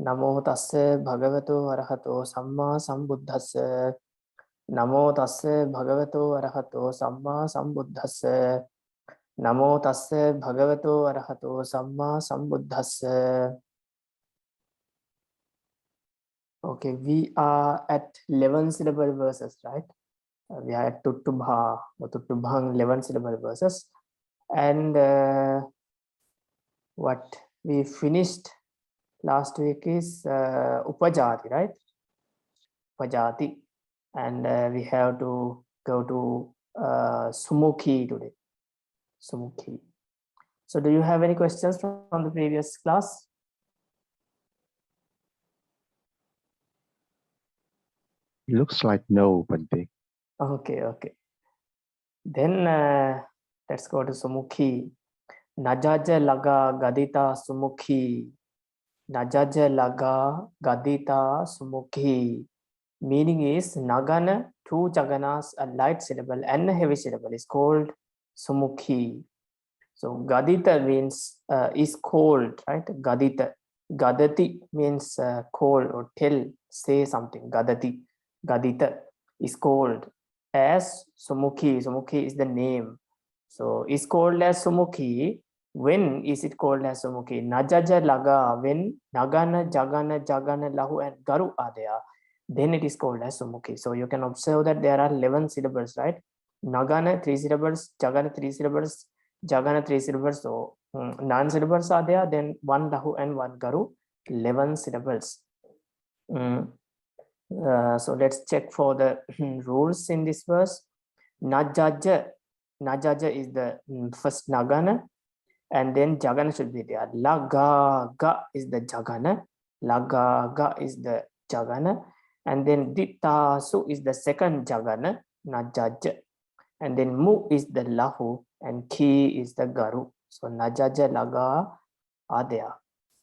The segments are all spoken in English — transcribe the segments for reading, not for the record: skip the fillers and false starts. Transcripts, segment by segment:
नमो तस्से भगवतो अरहतो सम्मा सम्बुद्धस्से नमो तस्से भगवतो अरहतो सम्मा सम्बुद्धस्से नमो तस्से भगवतो अरहतो सम्मा सम्बुद्धस्से. Okay, we are at 11 syllable verses, right? We are at Tuttubha or Tuttubhang 11 syllable verses, and what we finished last week is Upajati, right? Upajati, and we have to go to Sumukhi today. Sumukhi. So, do you have any questions from the previous class? Looks like no, Bante. Okay, okay. Then let's go to Sumukhi. Najaja laga gadita Sumukhi. Najaja laga gadita Sumukhi. Meaning is Nagana, two Jaganas, a light syllable and a heavy syllable is called Sumukhi. So Gadita means is cold, right? Gadita. Gadati means call or tell, say something. Gadati. Gadita is called as Sumukhi. Sumukhi is the name. So is called as Sumukhi. When is it called as Sumukhi? Najaja laga, when Nagana, Jagana, Jagana, Lahu and Garu are there, then it is called as Sumukhi. So you can observe that there are 11 syllables, right? Nagana 3 syllables, Jagana 3 syllables, Jagana 3 syllables. So 9 syllables are there, then 1 Lahu and 1 Garu, 11 syllables. So let's check for the rules in this verse. Najaja. Najaja is the first Nagana, and then Jagana should be there. Laga ga is the Jagana. Laga ga is the Jagana, and then Dita su is the second Jagana, Najaja, and then Mu is the Lahu, and Ki is the Garu. So Najaja laga are there.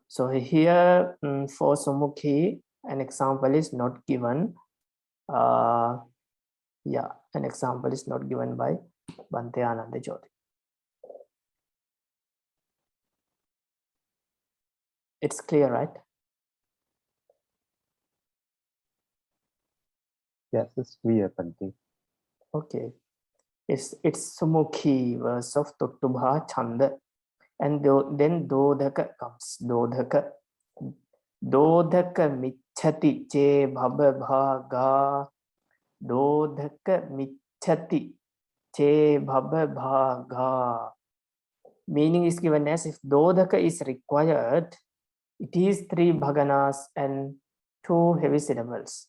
So here for Sumukhi, an example is not given. Yeah, an example is not given by Bante Ananda Jyoti. It's clear, right? Yes, it's clear, Bante. Okay. It's Sumukhi verse of Tuttubha Chanda. And then Dodhaka comes. Dodhaka. Dodhaka michhati che bhaba bhaga. Dodhaka michhati che bhaba bhaga. Meaning is given as if Dodhaka is required, it is 3 bhaganas and 2 heavy syllables.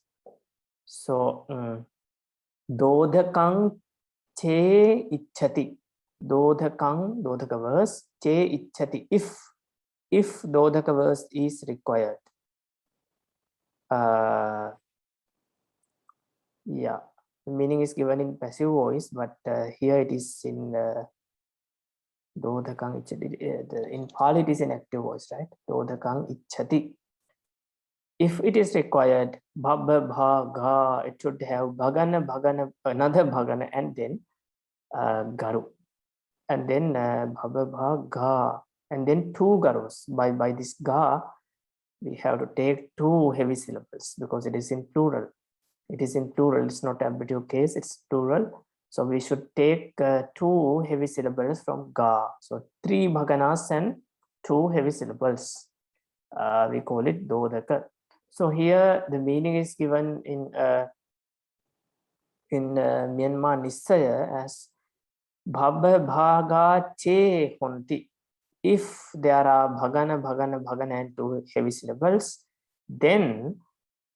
So, Dodhakang che ichhati. Dodhakang, Dodhaka verse, che ichhati. If Dodhaka verse is required. Yeah, the meaning is given in passive voice, but here it is in Dodhakang ichhati. In Pali it is in active voice, right? Dodhakang ichhati. If it is required, bhaba bhaga, it should have bhagana, bhagana, another bhagana, and then garu, and then bhaba bhaga, and then 2 garus. By this ga, we have to take 2 heavy syllables because it is in plural. It is in plural. It's not ablative case. It's plural. So we should take 2 heavy syllables from ga. So 3 bhaganas and 2 heavy syllables. We call it dodaka. So here the meaning is given in Myanmar Nisaya as bhaba bhaga che honti. If there are bhagana, bhagana, bhagana and 2 heavy syllables, then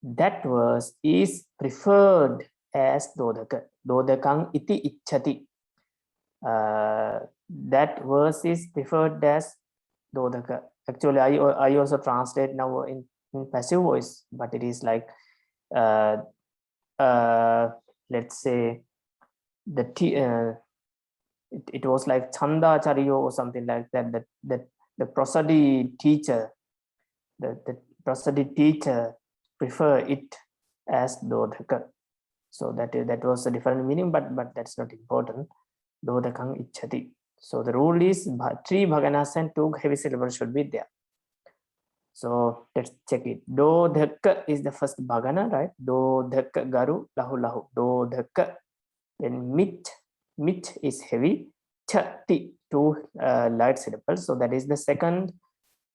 that verse is preferred as dodaka. Dodakang iti ichhati. That verse is preferred as dodaka. Actually, I also translate now in passive voice, but it is like let's say it was like Chanda Chariyo or something like that. That the prosody teacher, the prosody teacher prefer it as Dodhaka. So that was a different meaning, but that's not important. Dodhakang ichhati. So the rule is 3 bhaganas and 2 heavy syllables should be there. So let's check it. Do dhaka is the first bhagana, right? Do dhaka garu lahu lahu. Do dhaka. Then mit is heavy. Chati, two light syllables. So that is the second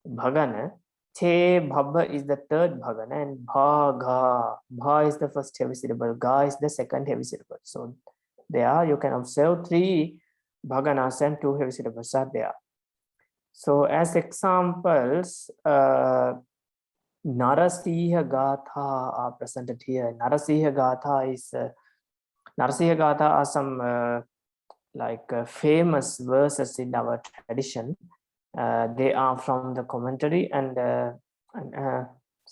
bhagana. Che bhabba is the third bhagana, and bha is the first heavy syllable. Ga is the second heavy syllable. So there you can observe three bhaganas and two heavy syllables are there. So as examples, Narasiha Gatha are presented here. Narasiha Gatha is Narasiha Gatha are some famous verses in our tradition. They are from the commentary and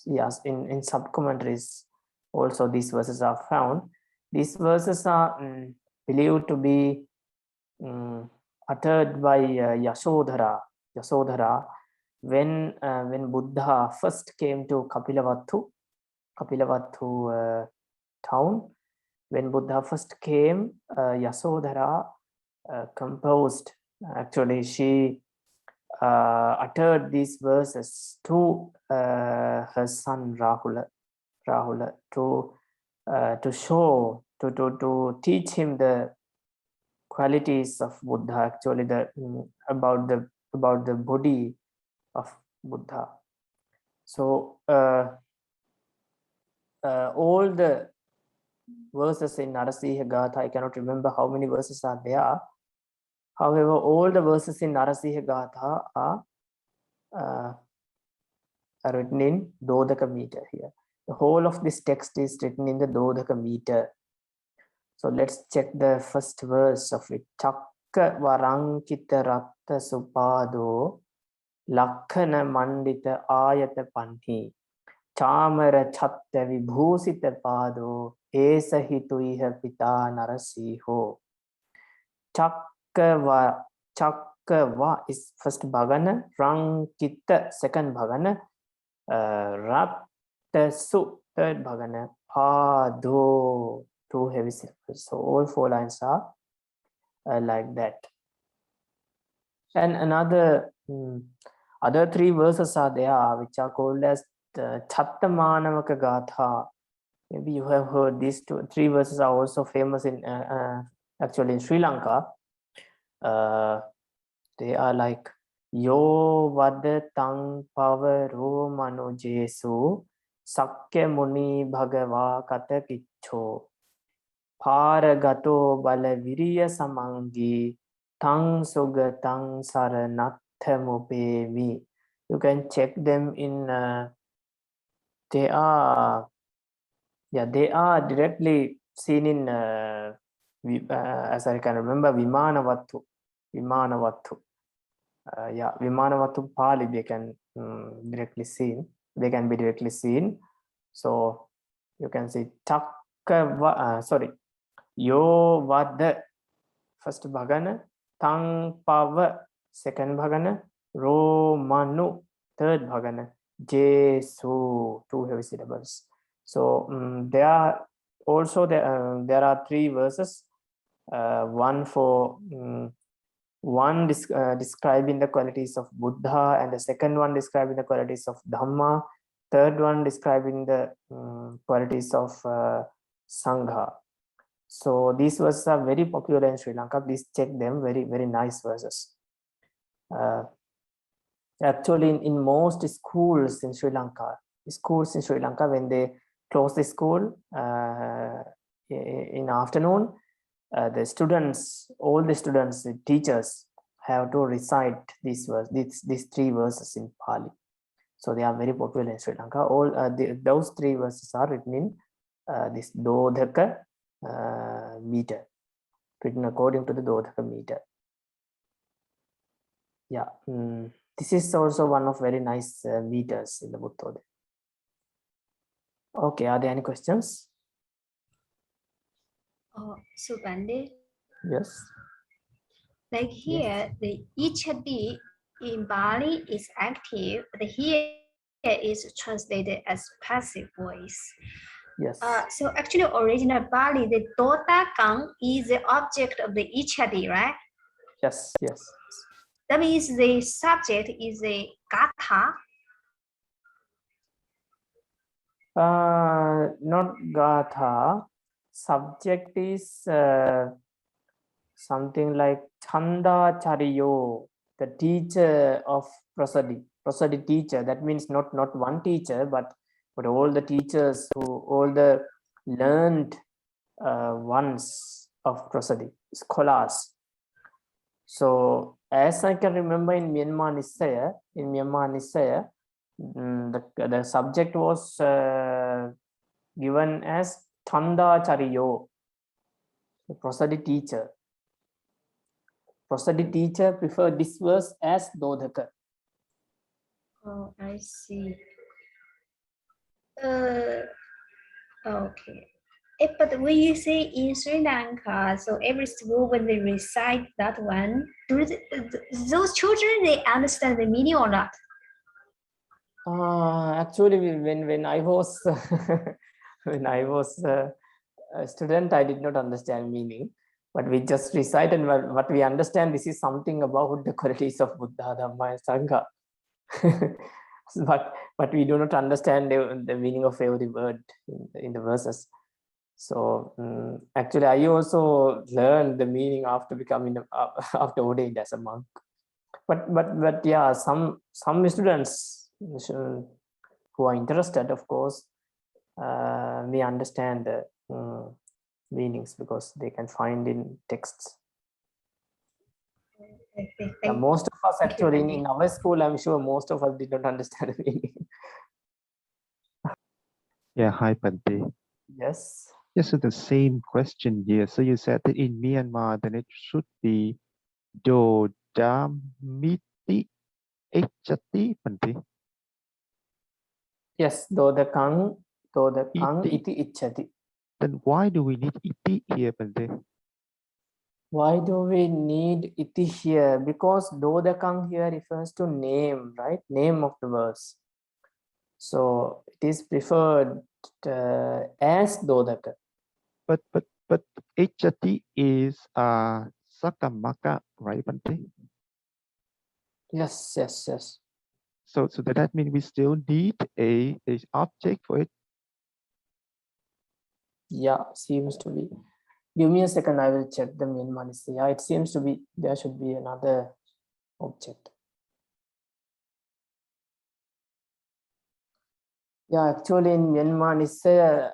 yes, in sub-commentaries also these verses are found. These verses are believed to be uttered by Yasodhara when Buddha first came to Kapilavatthu town. When Buddha first came, Yasodhara composed, actually she uttered these verses to her son Rahula to show, to teach him the qualities of Buddha, actually about the body of Buddha. So all the verses in Narasiha Gatha, I cannot remember how many verses are there. However, all the verses in Narasiha Gatha are written in Dodaka meter here. The whole of this text is written in the Dodaka meter. So let's check the first verse of it. Chakka varankita ratta supado lakhana mandita ayata panhi chamara chatta vibhusita pado esa hituiha pita narasiho. Chakka va is first bhagana, rankita second bhagana, ratta su third bhagana, pado two heavy syllables. So all four lines are like that. And other three verses are there, which are called as Chattamanamaka Gatha. Maybe you have heard these three verses are also famous in actually in Sri Lanka. They are like Yo vada tang pavaro manujesu sakya muni bhagava kata kicho Paragato bala viriya samangi tang sugatang saranathamupemi. You can check them in they are directly seen in as I can remember Vimanavattu. Vimanavattu Pali they can directly seen. They can be directly seen. So you can see Yo vada first bhagana, tang pava second bhagana, ro manu third bhagana, jesu two heavy syllables. So there are also there are three verses. One for one describing the qualities of Buddha, and the second one describing the qualities of Dhamma, third one describing the qualities of Sangha. So these verses are very popular in Sri Lanka. Please check them. Very, very nice verses. Actually, in most schools in Sri Lanka, when they close the school in afternoon, the students, all the students, the teachers have to recite these three verses in Pali. So they are very popular in Sri Lanka. All those three verses are written in this Dodaka meter, written according to the Dodaka meter. Yeah, this is also one of very nice meters in the Buddha. Okay, are there any questions? So Pandit, yes. Like here, yes. The ichadi in Bali is active, but here is translated as passive voice. Yes. So actually, original Bali, the Dota Kang is the object of the ichadi, right? Yes, yes. That means the subject is a gatha. Not Gatha. Subject is something like Chanda Chariyo, the teacher of prosody. Prosody teacher. That means not one teacher, but all the teachers all the learned ones of prosody, scholars. So as I can remember in Myanmar Nisaya, the subject was given as Chanda Chariyo, the prosody teacher. Prosody teacher preferred this verse as Dodhaka. Oh, I see. Okay. But when you say in Sri Lanka, so every school when they recite that one, those children they understand the meaning or not? Actually, when I was when I was a student, I did not understand meaning, but we just recite, and what we understand, this is something about the qualities of Buddha, Dhamma, and Sangha. but we do not understand the meaning of every word in the verses. So actually, I also learned the meaning after becoming after ordained as a monk. But yeah, some students who are interested, of course, may understand the meanings because they can find in texts. Most of us actually in our school, I'm sure most of us did not understand the meaning. Yeah, hi Bante. Yes. Yes, so the same question here. So you said that in Myanmar, then it should be Dodamiti Echati Bante. Yes, Dodakang Iti. iti ichati. Then why do we need iti here, Bante? Why do we need iti here? Because Dodakang here refers to name, right? Name of the verse. So it is preferred as Dodaka. But Echati is Sakamaka, right, Bante? Yes. So that means we still need a object for it. Yeah, seems to be. Give me a second, I will check the Myanmar. Yeah, it seems to be there should be another object. Yeah, actually in Myanmar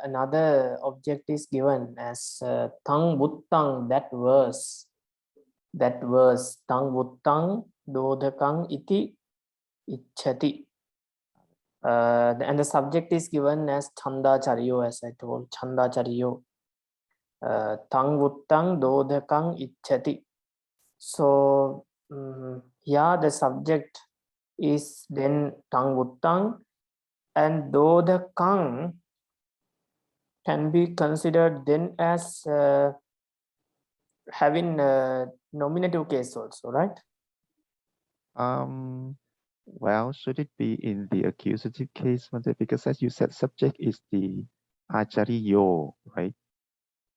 another object is given as Tang Buttang, that verse. Tang Buttang Dodakang iti ichati. And the subject is given as Chanda Chariyo, as I told, Chanda Chariyo. Tang Buttang Dodakang ichati. So yeah, the subject is then Tang Buttang, and Dodakang can be considered then as having a nominative case also, right? Well, should it be in the accusative case, Bante? Because as you said, subject is the Achariyo, right?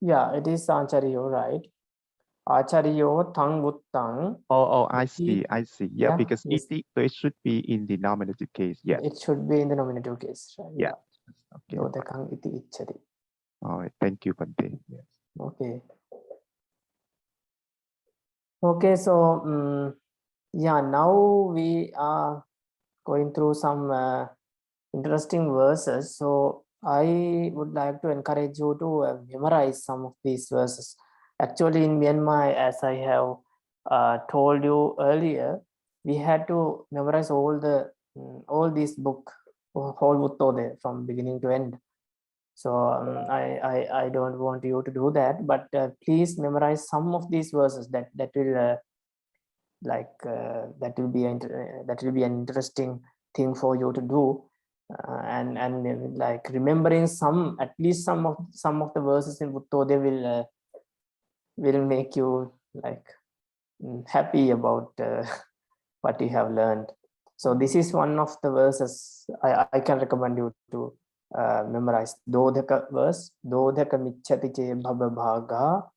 Yeah, it is Achariyo, right? Achariyo Tang Buttang. Oh, I see. Yeah, because yes. iti, so it should be in the nominative case. Yes. It should be in the nominative case, right? Yeah. Okay. Dodakang iti ichati. All right. Thank you, Bante. Yes. Okay. Okay, so yeah, now we are going through some interesting verses. So I would like to encourage you to memorize some of these verses. Actually, in Myanmar, as I have told you earlier, we had to memorize all these book, whole Buttode from beginning to end. So I don't want you to do that, but please memorize some of these verses. That will that will be an interesting thing for you to do. And like remembering at least some of the verses in Buttode will make you like happy about what you have learned. So this is one of the verses I can recommend you to memorize. Dodhaka verse, Dodhaka michati che bhava bhaga.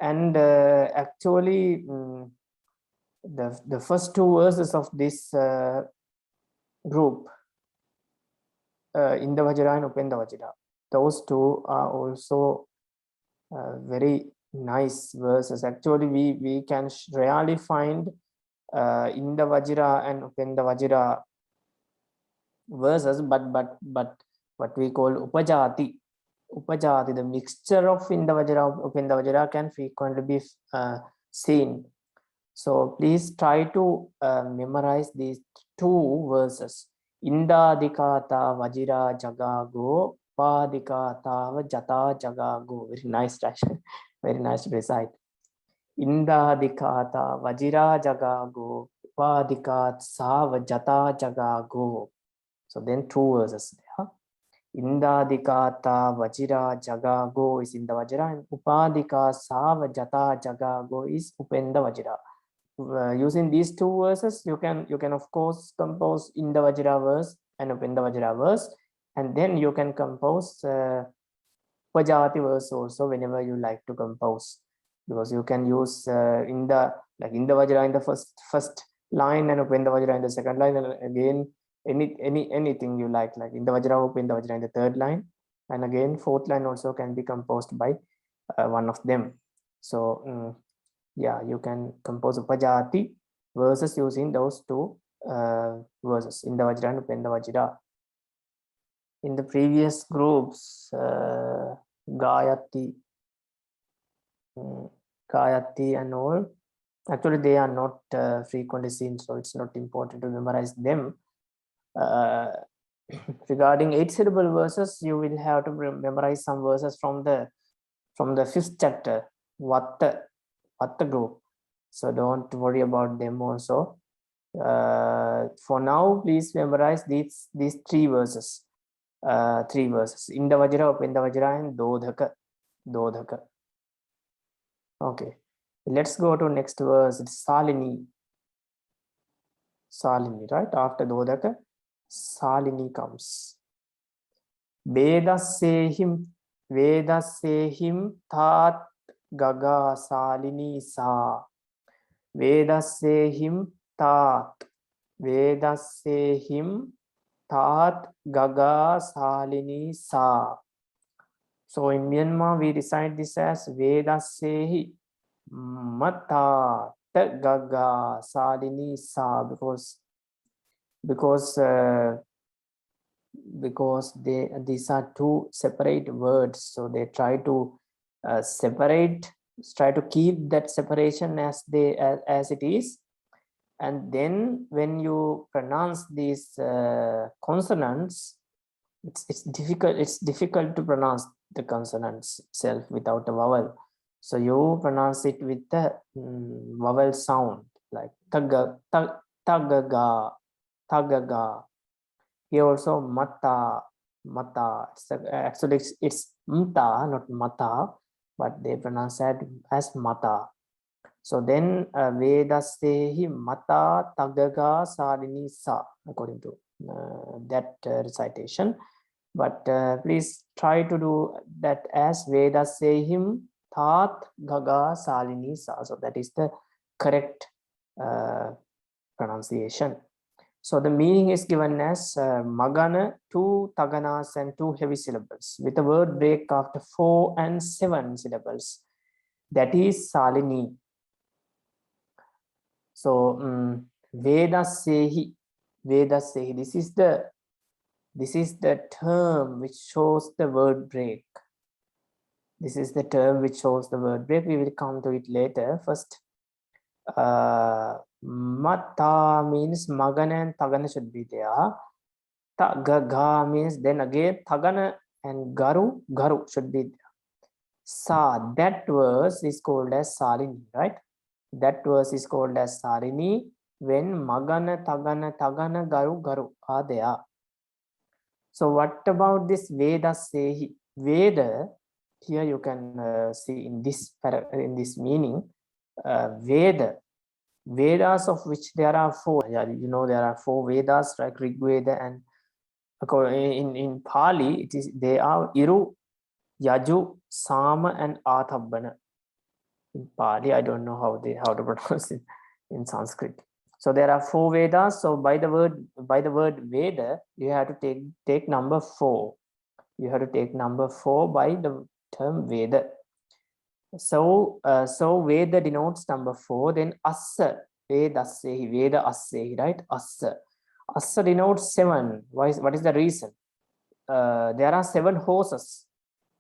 And actually the first two verses of this group Inda Vajra and Upenda Vajra. Those two are also very nice verses. Actually, we can rarely find Inda Vajra and Upenda Vajra verses, but what we call Upajati, the mixture of Inda Vajra, Upenda Vajra can frequently be seen. So please try to memorize these two verses. Indadikata Vajira Jagago, Padikata Jata Jagago. Very nice, very nice to recite. Indadikata Vajira Jagago, Padikat Sava Jata Jagago. So then two verses there. Indadikata Vajira Jagago is Inda Vajra, and Upadika Sava Jata Jagago is Upenda Vajra. Using these two verses, you can of course compose Inda Vajra verse and Upenda Vajra verse, and then you can compose Upajati verse also whenever you like to compose, because you can use Inda Vajra in the first line and Upenda Vajra in the second line, and again anything you like Inda Vajra, Upenda Vajra in the third line, and again fourth line also can be composed by one of them. So yeah, you can compose Upajati verses using those two verses, Inda Vajra and Upenda Vajra. In the previous groups, Gayati and all, actually they are not frequently seen, so it's not important to memorize them. Regarding 8-syllable verses, you will have to memorize some verses from the 5th chapter, Vatta group. So don't worry about them also. For now, please memorize these three verses. Inda Vajra, Upenda Vajra, and Dodhaka. Okay, let's go to next verse. It's Salini, right? After Dodhaka, Salini comes. Vedasehim tat gaga Salini sa. Vedasehim tat gaga Salini sa. So in Myanmar we recite this as Vedasehi mata gaga Salini sa, because these are two separate words, so they try to try to keep that separation as it is, and then when you pronounce these consonants, it's difficult to pronounce the consonants itself without a vowel, so you pronounce it with the vowel sound, like tagaga. Here also mata. Actually it's mta, not mata, but they pronounce it as mata. So then Vedasehi mata tagaga Salini sa, according to that recitation. But please try to do that as Vedasehim tat gaga Salini sa. So that is the correct pronunciation. So the meaning is given as Magana, 2 Taganas and 2 heavy syllables with a word break after 4 and 7 syllables. That is Salini. So Vedasehi, this is the term which shows the word break. This is the term which shows the word break. We will come to it later. First, Mata means Magana and Tagana should be there. Tagaga means then again Tagana and Garu should be there. Sa, that verse is called as Salini, right? That verse is called as Salini when Magana, Tagana, Garu are there. So what about this Vedasehi? Veda, here you can see in this meaning, Vedas, of which there are 4. Yeah, you know there are 4 Vedas, like Rig Veda, and in Pali they are Iru, Yaju, Sama, and Athabbana. In Pali, I don't know how to pronounce it in Sanskrit. So there are 4 Vedas. So by the word Veda, you have to take number 4. You have to take number 4 by the term Veda. So Veda denotes number 4. Then Assa, Vedassehi, Veda Assehi, right? Assa denotes 7. What is the reason? There are 7 horses.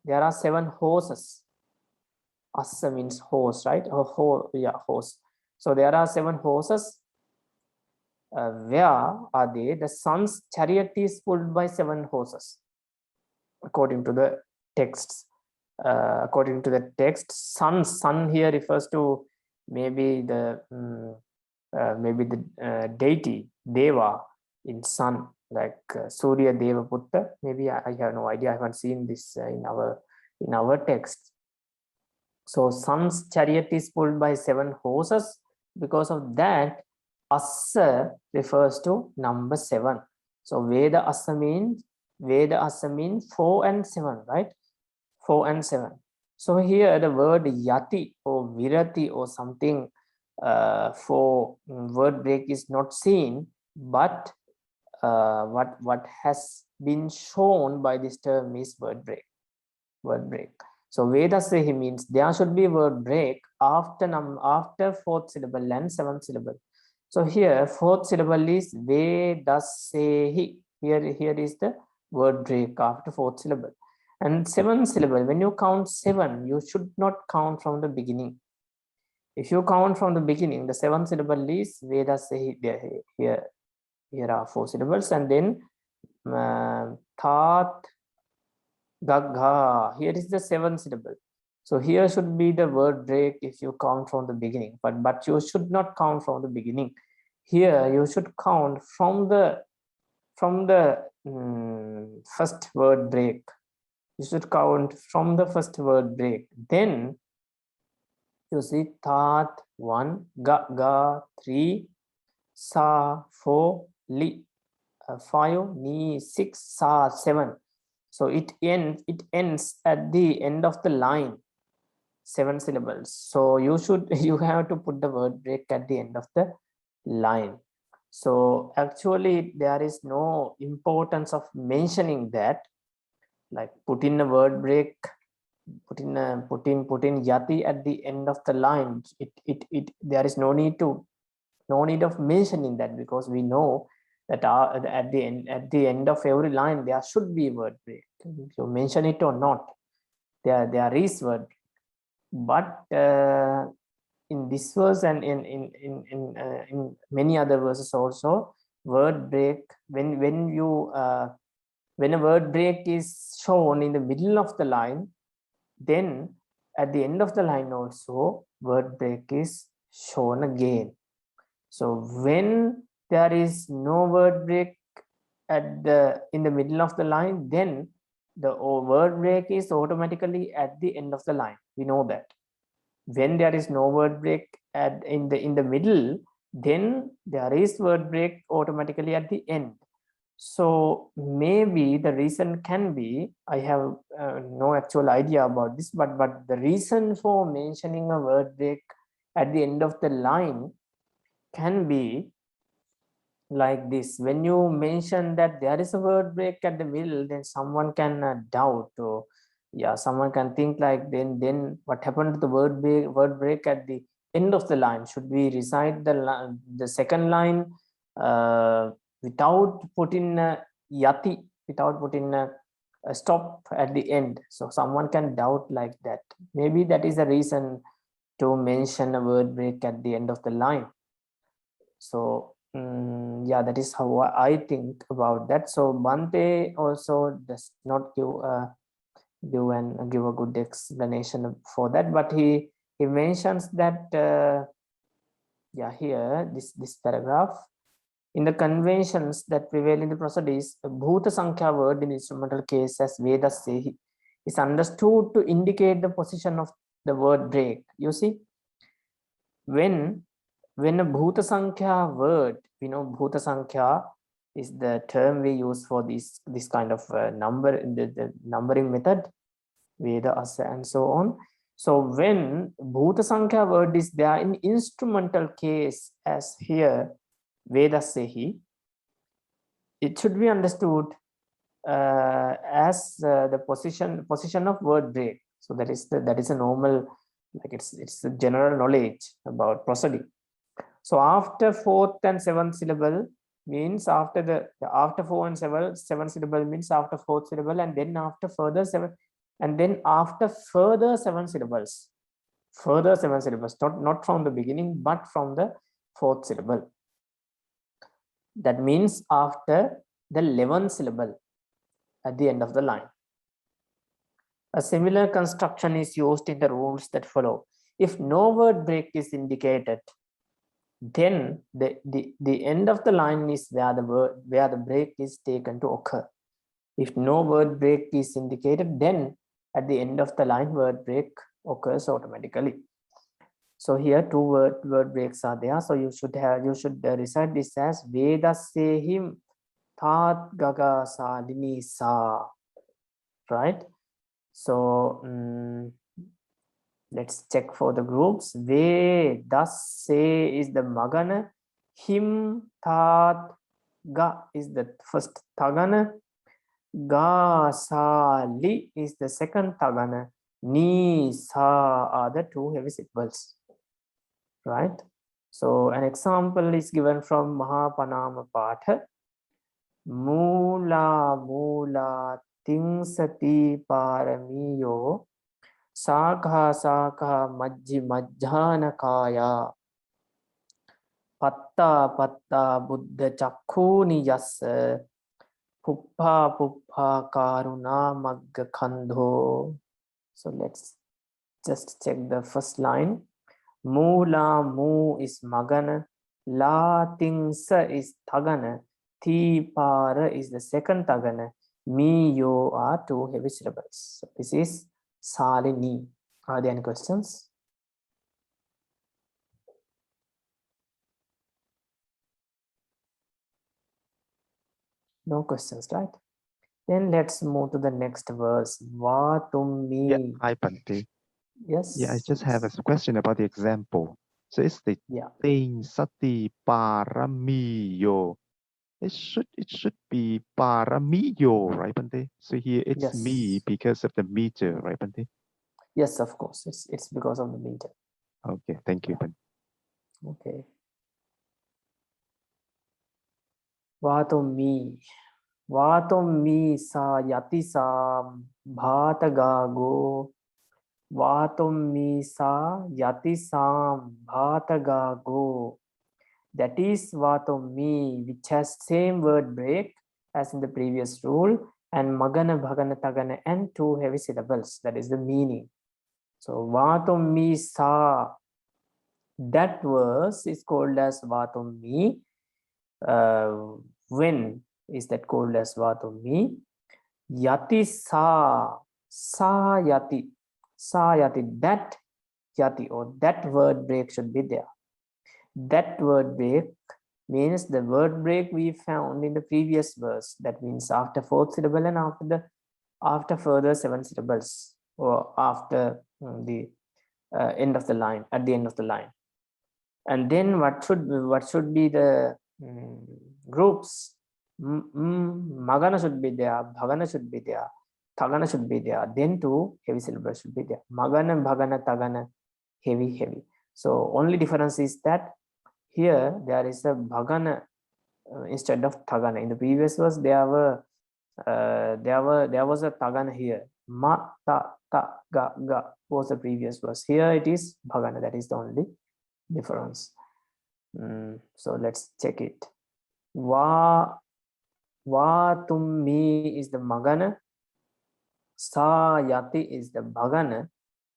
There are 7 horses. Assa means horse, right? Horse. So there are 7 horses. Where are they? The sun's chariot is pulled by 7 horses, according to the texts. According to the text, sun here refers to maybe the deity Deva in sun, like Surya Deva Putta. Maybe I have no idea. I haven't seen this in our text. So sun's chariot is pulled by 7 horses. Because of that, Assa refers to number 7. So Veda Assa means 4 and 7, right? 4 and 7. So here the word Yati or Virati or something for word break is not seen, but what has been shown by this term is word break. So Vedasehi means there should be word break after 4th syllable and 7th syllable. So here 4th syllable is Vedasehi. Here is the word break after 4th syllable. And 7th syllable, when you count 7, you should not count from the beginning. If you count from the beginning, the 7th syllable is Vedasehi. Here are 4 syllables, and then Tat Gagha. Here is the 7th syllable. So here should be the word break if you count from the beginning, but you should not count from the beginning. Here you should count from the first word break. You should count from the first word break. Then you see Tat 1, Ga 3, Sa 4, Li 5, Ni 6, Sa 7. So it ends at the end of the line, 7 syllables. So you have to put the word break at the end of the line. So actually there is no importance of mentioning that, like put in a word break, put in Yati at the end of the line. There is no need of mentioning that, because we know that at the end of every line there should be word break. You mention it or not, there is word break. But in this verse and in many other verses also, word break, when a word break is shown in the middle of the line, then at the end of the line also word break is shown again. So when there is no word break in the middle of the line, then the word break is automatically at the end of the line. We know that. When there is no word break in the middle, then there is word break automatically at the end. So maybe the reason can be, I have no actual idea about this, but the reason for mentioning a word break at the end of the line can be like this. When you mention that there is a word break at the middle, then someone can doubt, or someone can think like, then what happened to the word break at the end of the line? Should we recite the second line without putting Yati, without putting a stop at the end? So someone can doubt like that. Maybe that is the reason to mention a word break at the end of the line. So that is how I think about that. So Bhante also does not give a good explanation for that, but he mentions that here this paragraph, in the conventions that prevail in the prosodies, Bhuta Sankhya word in instrumental case as Vedasehi is understood to indicate the position of the word break. You see, when a Bhuta Sankhya word, we know Bhuta Sankhya is the term we use for this kind of number in the numbering method, Veda, Asa, and so on. So when Bhuta Sankhya word is there in instrumental case, as here Vedassehi. It should be understood as the position of word break. So that is a normal, like it's a general knowledge about prosody. So after fourth and seventh syllable means after four and seven syllable means after fourth syllable, and then after further seven, and then after further seven syllables. Further seven syllables, not from the beginning, but from the fourth syllable. That means after the 11th syllable at the end of the line. A similar construction is used in the rules that follow. If no word break is indicated, then the end of the line is where the break is taken to occur. If no word break is indicated, then at the end of the line word break occurs automatically. So here two word breaks are there. So you should recite this as Vedassehim Tat Gaga Salini Sa. Right? So let's check for the groups. Vedasse is the Magana, Him Tat Ga is the first Tagana, Ga Sali is the second Tagana, Ni Sa are the two heavy syllables. Right? So an example is given from Mahapanama Patha. Mula Mula Tingsati Paramiyo Sakha Sakha Majji Majjhana Kaya Patta Patta Buddha Chakkuni Yassa Puppa Puppa Karuna Magga Kandho. So let's just check the first line. Mula Mu is Magana, La Tingsa is Tagana, Ti Para is the second Tagana, Mi Yo are two heavy syllables. So this is Salini. Are there any questions? No questions, right? Then let's move to the next verse. Vatumi. Yeah, hi Bhante. Yes. Yeah, I just have a question about the example. So it's the Yeah. Ting Sati Paramiyo. It should be Paramiyo, right, Bhante? So here it's Yes. me because of the meter, right, Bhante? Yes, of course. It's because of the meter. Okay, thank you, Bhante. Okay. Vatumi. Vatumi sa yati sa bhatagago. Vatumi sa yati sam bhatagago. That is Vatumi, which has same word break as in the previous rule, and Magana, Bhagana, Tagana, and two heavy syllables. That is the meaning. So Vatumi sa, that verse is called as Vatumi. When is that called as Vatumi? Yati sa yati, that yati or that word break should be there. That word break means the word break we found in the previous verse. That means after fourth syllable and after further seven syllables, or after the end of the line, at the end of the line. And then what should be the groups? Magana should be there, Bhagana should be there, Tagana should be there, then two heavy syllables should be there. Magana, Bhagana, Tagana, heavy. So only difference is that here there is a Bhagana instead of Tagana. In the previous verse there was a Tagana here. Ma ta ga was the previous verse. Here it is Bhagana. That is the only difference. So let's check it. Vatumi is the Magana, Sa yati is the Bhagana,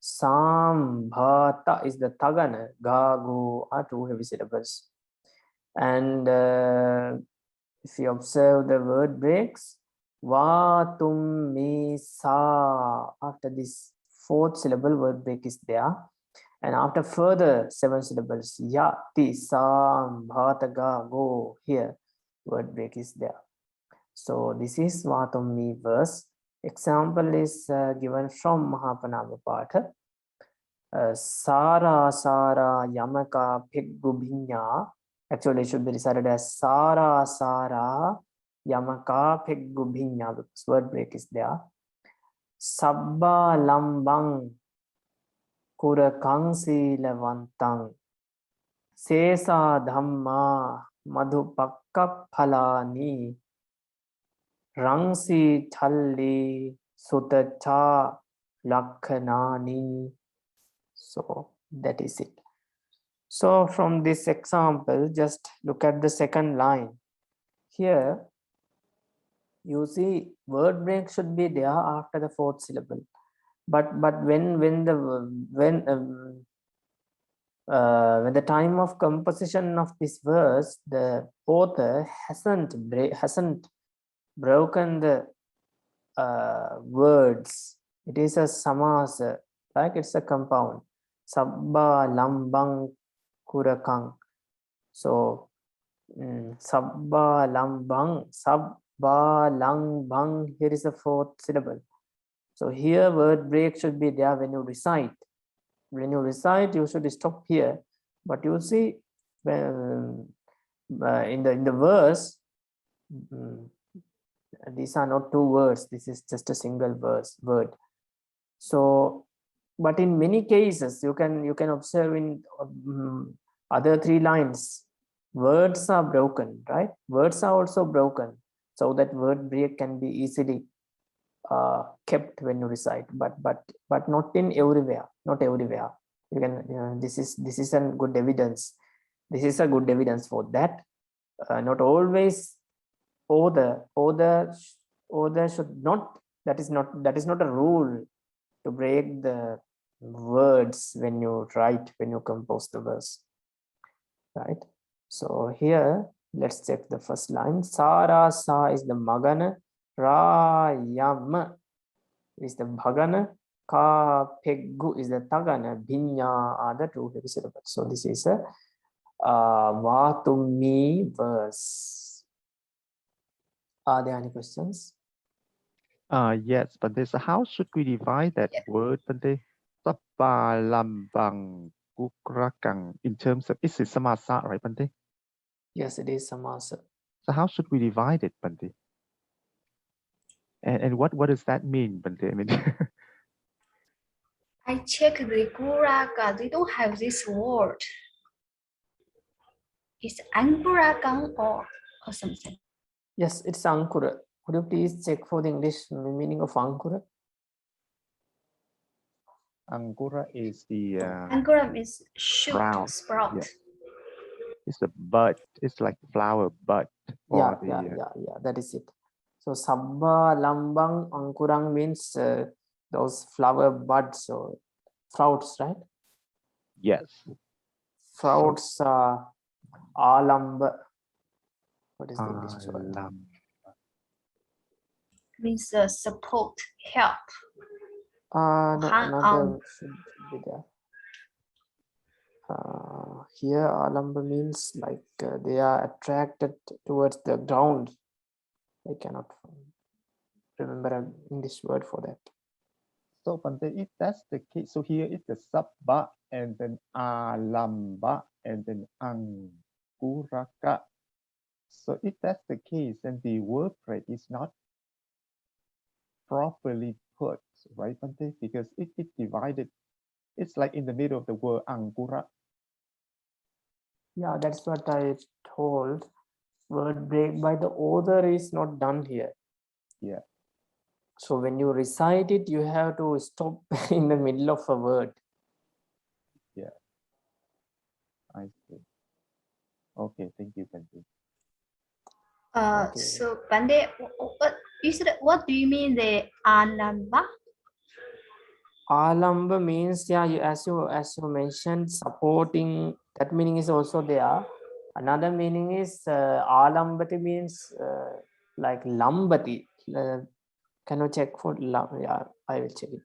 Sambhata is the Tagana, Gagu are two heavy syllables. And if you observe the word breaks, Vatumi sa, after this fourth syllable word break is there. And after further seven syllables, Yati sam bhataga go, here word break is there. So this is Vatumi verse. Example is given from Mahapanama Patha. Sara Sara Yamaka Pigubhinya Actually, it should be recited as Sara Sara Yamaka Peggu Bhinya. This word break is there. Sabba Lambang Kurakang Silevantang Sesa Dhamma Madhupakka Phalani Rangsi Challi Sutacha Lakhanani. So that is it. So from this example, just look at the second line. Here, you see word break should be there after the fourth syllable. But when the time of composition of this verse, the author hasn't broken the words. It is a samasa, like it's a compound. Sabba lambang kurakang. So sabba lambang, sabba langbang, here is a fourth syllable. So here word break should be there when you recite. When you recite, you should stop here. But you see in the verse, these are not two words. This is just a single word. So, but in many cases, you can observe in other three lines, words are broken, right? Words are also broken, so that word break can be easily kept when you recite, but not in everywhere. Not everywhere. You can. This is a good evidence. This is a good evidence for that. Not always. Order should not. That is not a rule to break the words when you write, when you compose the verse, right? So here, let's check the first line. Sara sa is the magana. Rayam is the bhagana. Ka peggu is the tagana. Bhinya are the two heavy syllables. So this is a Vatumi verse. Are there any questions? Yes, Bante. So how should we divide that word, Bante? Sabba lambang kurakang, in terms of, is it samasa, right, Bante? Yes, it is samasa. So how should we divide it, Bante? And what does that mean, Bante? I mean, I check the Guraka. They don't have this word. It's Anguragang or something. Yes, it's Ankura. Could you please check for the English meaning of Ankura? Angura is the Angura means shoot, brown. sprout. Yeah. It's the bud. It's like flower bud. Yeah, Or the, yeah. That is it. So Sabba Lambang Ankurang means those flower buds or sprouts, right? Yes. Sprouts Alamba. What is the English word? Means support, help. No, Hang another on. should be there. Here Alamba means like they are attracted towards the ground. I cannot remember an English word for that. So, Bante, if that's the case, so here is the sabba and then alamba and then anguraka. So if that's the case, then the word break is not properly put, right, Bante? Because if it's divided, it's like in the middle of the word angura. Yeah, that's what I told. Word break by the author is not done here. Yeah. So when you recite it, you have to stop in the middle of a word. Yeah. I see. Okay, thank you, Bante. Okay. So Bande, what do you mean the Alamba? Alamba means, yeah, as you mentioned, supporting. That meaning is also there. Another meaning is alambati means like lambati. Can you check for yeah, I will check it.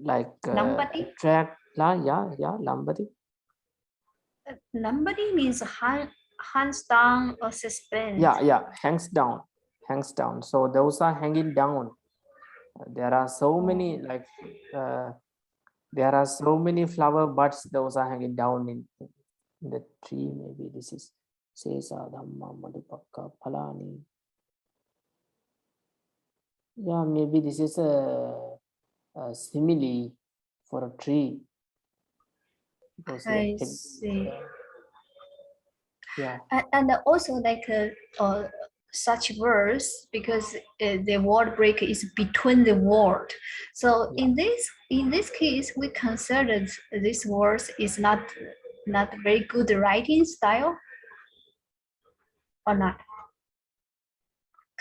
Like Lambati? attract, yeah, lambati. Lambati means hands down or suspend. Yeah, hangs down. So those are hanging down. There are so many like there are so many flower buds. Those are hanging down in the tree. Maybe this is Sesa Dhamma Madhupakka Phalani. Yeah, maybe this is a simile for a tree. Because I see. Yeah. And also like such words, because the word break is between the word. So Yeah. in this case, we consider this words is not very good writing style, or not?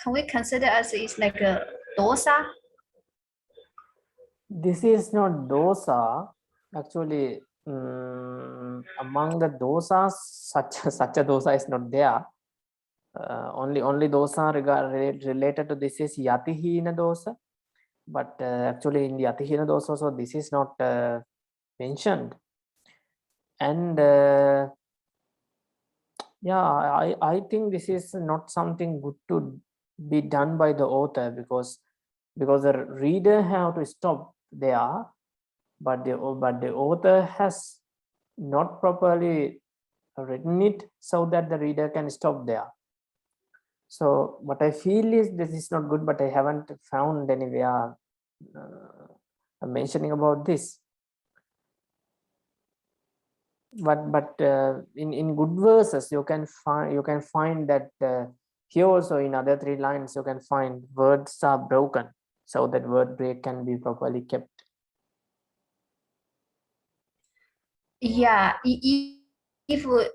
Can we consider as it's like a dosa? This is not dosa. Actually, among the dosas, such a dosa is not there. Only dosa related to this is Yatihina dosa. But actually in the Yatihina dosa also this is not mentioned. And yeah, I think this is not something good to be done by the author, because the reader have to stop there, but the author has not properly written it so that the reader can stop there. So what I feel is this is not good, but I haven't found anywhere mentioning about this. But in good verses you can find that here also in other 3 lines you can find words are broken, so that word break can be properly kept. Yeah, if we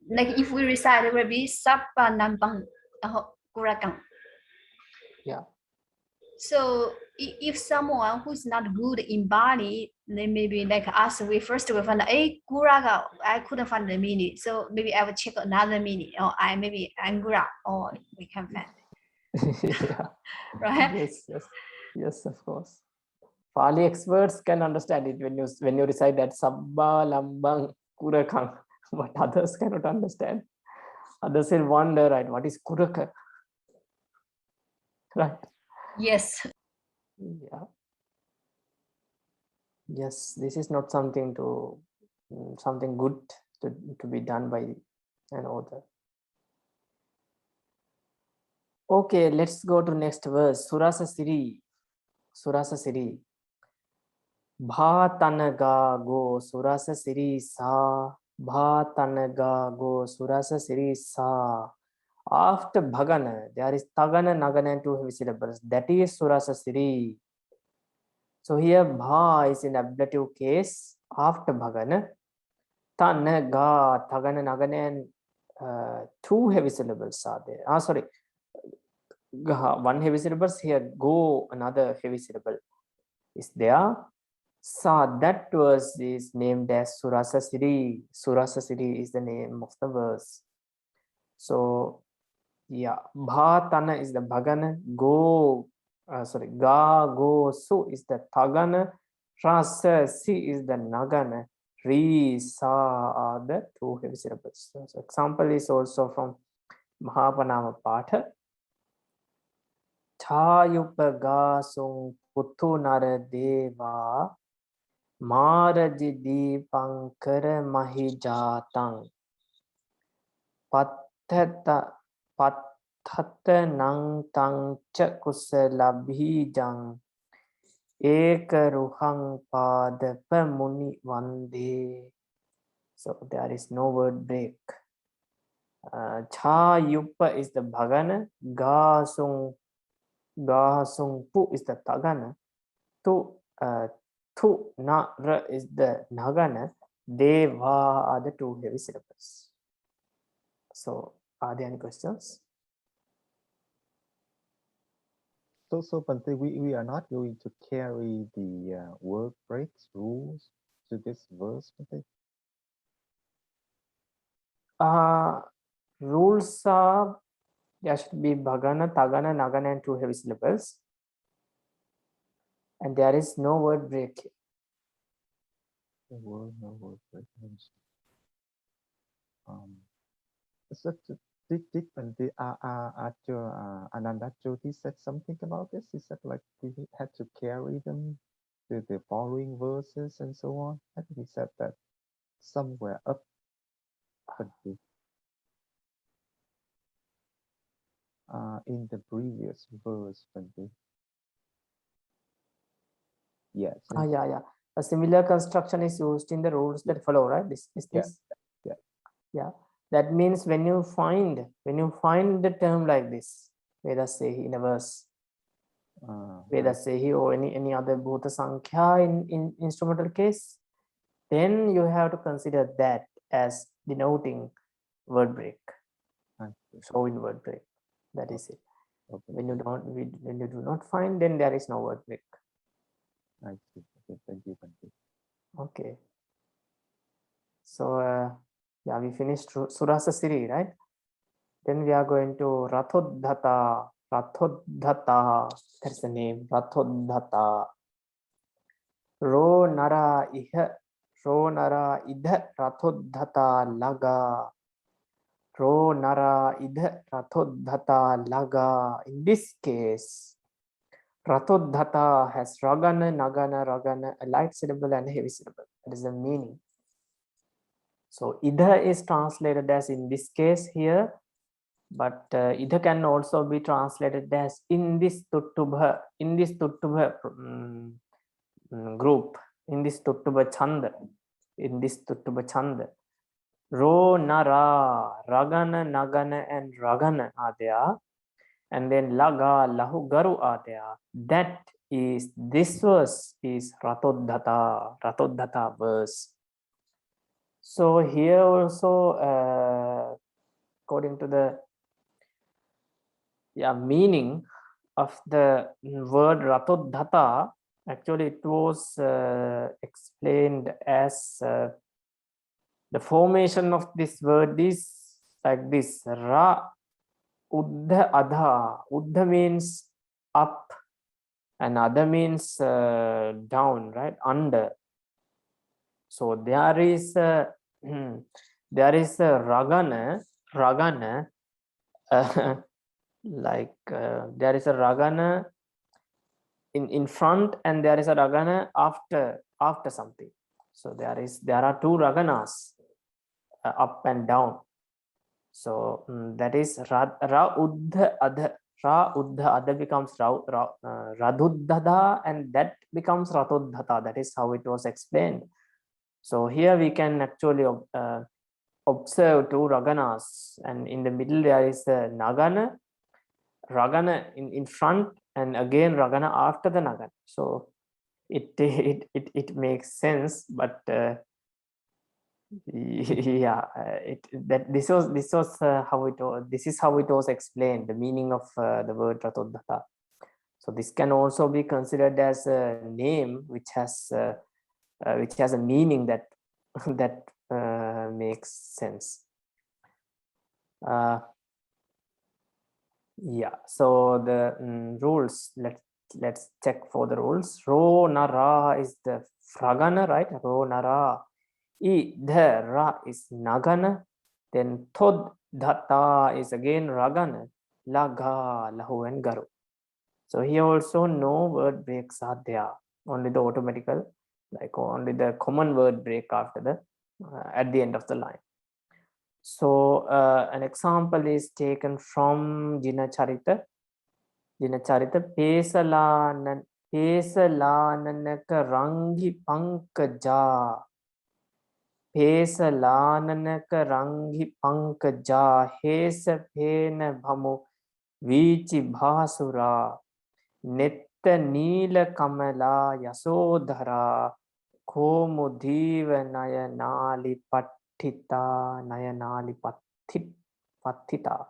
like if we recite, it will be Sapa Nambang Kurakang. Yeah. So if someone who's not good in Bali, then maybe like us, we first will find Kuraga, I couldn't find the meaning. So maybe I will check another meaning, or maybe Angura, or we can find. Yeah. Right? Yes, of course. Pali experts can understand it when you recite that Sabba Lambang Kurakang, but others cannot understand. Others will wonder, right, what is Kuraka? Right. Yes. Yeah. Yes, this is not something something good to be done by an author. Okay, let's go to next verse. Surasa Siri. Bhatanaga go Surasa Siri sa. Bhatanaga go Surasa Siri sa. After Bhagana, there is Tagana, Nagana and 2 heavy syllables. That is Surasa Siri. So here Bha is in ablative case after Bhagana. Tanaga, Tagana, Nagana and 2 heavy syllables are there. Sorry. 1 heavy syllable, here go, another heavy syllable is there. Sa, that verse is named as Surasa Siri. Surasa Siri is the name of the verse. So yeah, Bhatana is the Bhagana, go, Ga, go, Su is the Tagana, Rasa, Si is the Nagana, Ri, Sa are the 2 heavy syllables. So example is also from Mahapanama Patha. Chayupagasung Puthu Nara Deva Marajidi Pankara Mahijatang Pathata Nang Tang Chakusalabhijang Ekaruhang Padapa Muni Vande. So there is no word break. Chayupa is the Bhagana, Gasung Pu is the Tagana, Tu Na Ra is the Nagana, Deva are the 2 heavy syllables. So are there any questions? So Bante, we are not going to carry the word breaks rules to this verse, Bante? Rules are, there should be Bhagana, Tagana, Nagana and 2 heavy syllables. And there is no word break. No word break. So did Bante Ananda Jyoti said something about this? He said like we had to carry them to the following verses and so on. I think he said that. somewhere up. Bhante. In the previous verse, Bhante. Yes. Yeah. A similar construction is used in the rules that follow, right? This is Yeah. this. Yeah. Yeah. That means when you find the term like this, Vedasehi in a verse, Vedasehi or any other Bhuta Sankhya in instrumental case, then you have to consider that as denoting word break. Showing word break. That is it. Okay. When you do not find, then there is no word break. I see. Okay, thank you, Bhante. Okay. So yeah, we finished Surasa Siri, right? Then we are going to Rathodhata. Rathodhata. That's the name. Rathodhata. Ro nara iha. Ro nara idha. Rathodhata laga. Ro nara idha. Rathodhata laga. In this case, Rathodhata has ragana, nagana, ragana, a light syllable and a heavy syllable. That is the meaning. So idha is translated as in this case here, but idha can also be translated as in this tuttubha group, in this tuttubha chanda, Ro, nara, ragana, nagana, and ragana are there. And then laga, lahu, garu are there. That is, this verse is Rathodhata verse. So here also, according to the meaning of the word Rathodhata, actually it was explained as the formation of this word is like this: Ra, Uddha, Adha. Uddha means up, and Adha means down, right? Under. So there is a ragana, like there is a ragana in front, and there is a ragana after something. So there are two raganas, up and down. So that is ra uddha adha. Ra uddha adha becomes radhuddhada, and that becomes rathodhata. That is how it was explained. So here we can actually observe two raganas, and in the middle there is a nagana, ragana in front, and again ragana after the nagana. So it makes sense, but yeah, this was how it was. This is how it was explained. The meaning of the word Rathodhata. So this can also be considered as a name which has a meaning that makes sense. Yeah. So the rules. Let's check for the rules. Ro nara is the fragana, right? Ro nara. I the ra is nagana, then thod dhata is again ragana, laga, lahu, and garu. So here also no word breaks are there, only the automatical, like only the common word break after the at the end of the line. So an example is taken from Jinacharita. Pesalananaka rangi pankaja. Pesalananaka rangi pankaja. Hesa pena bhamu vichi bhasura. Netta nila kamala yasodhara. Komudiva nayanali pattita. Nayanali pattita.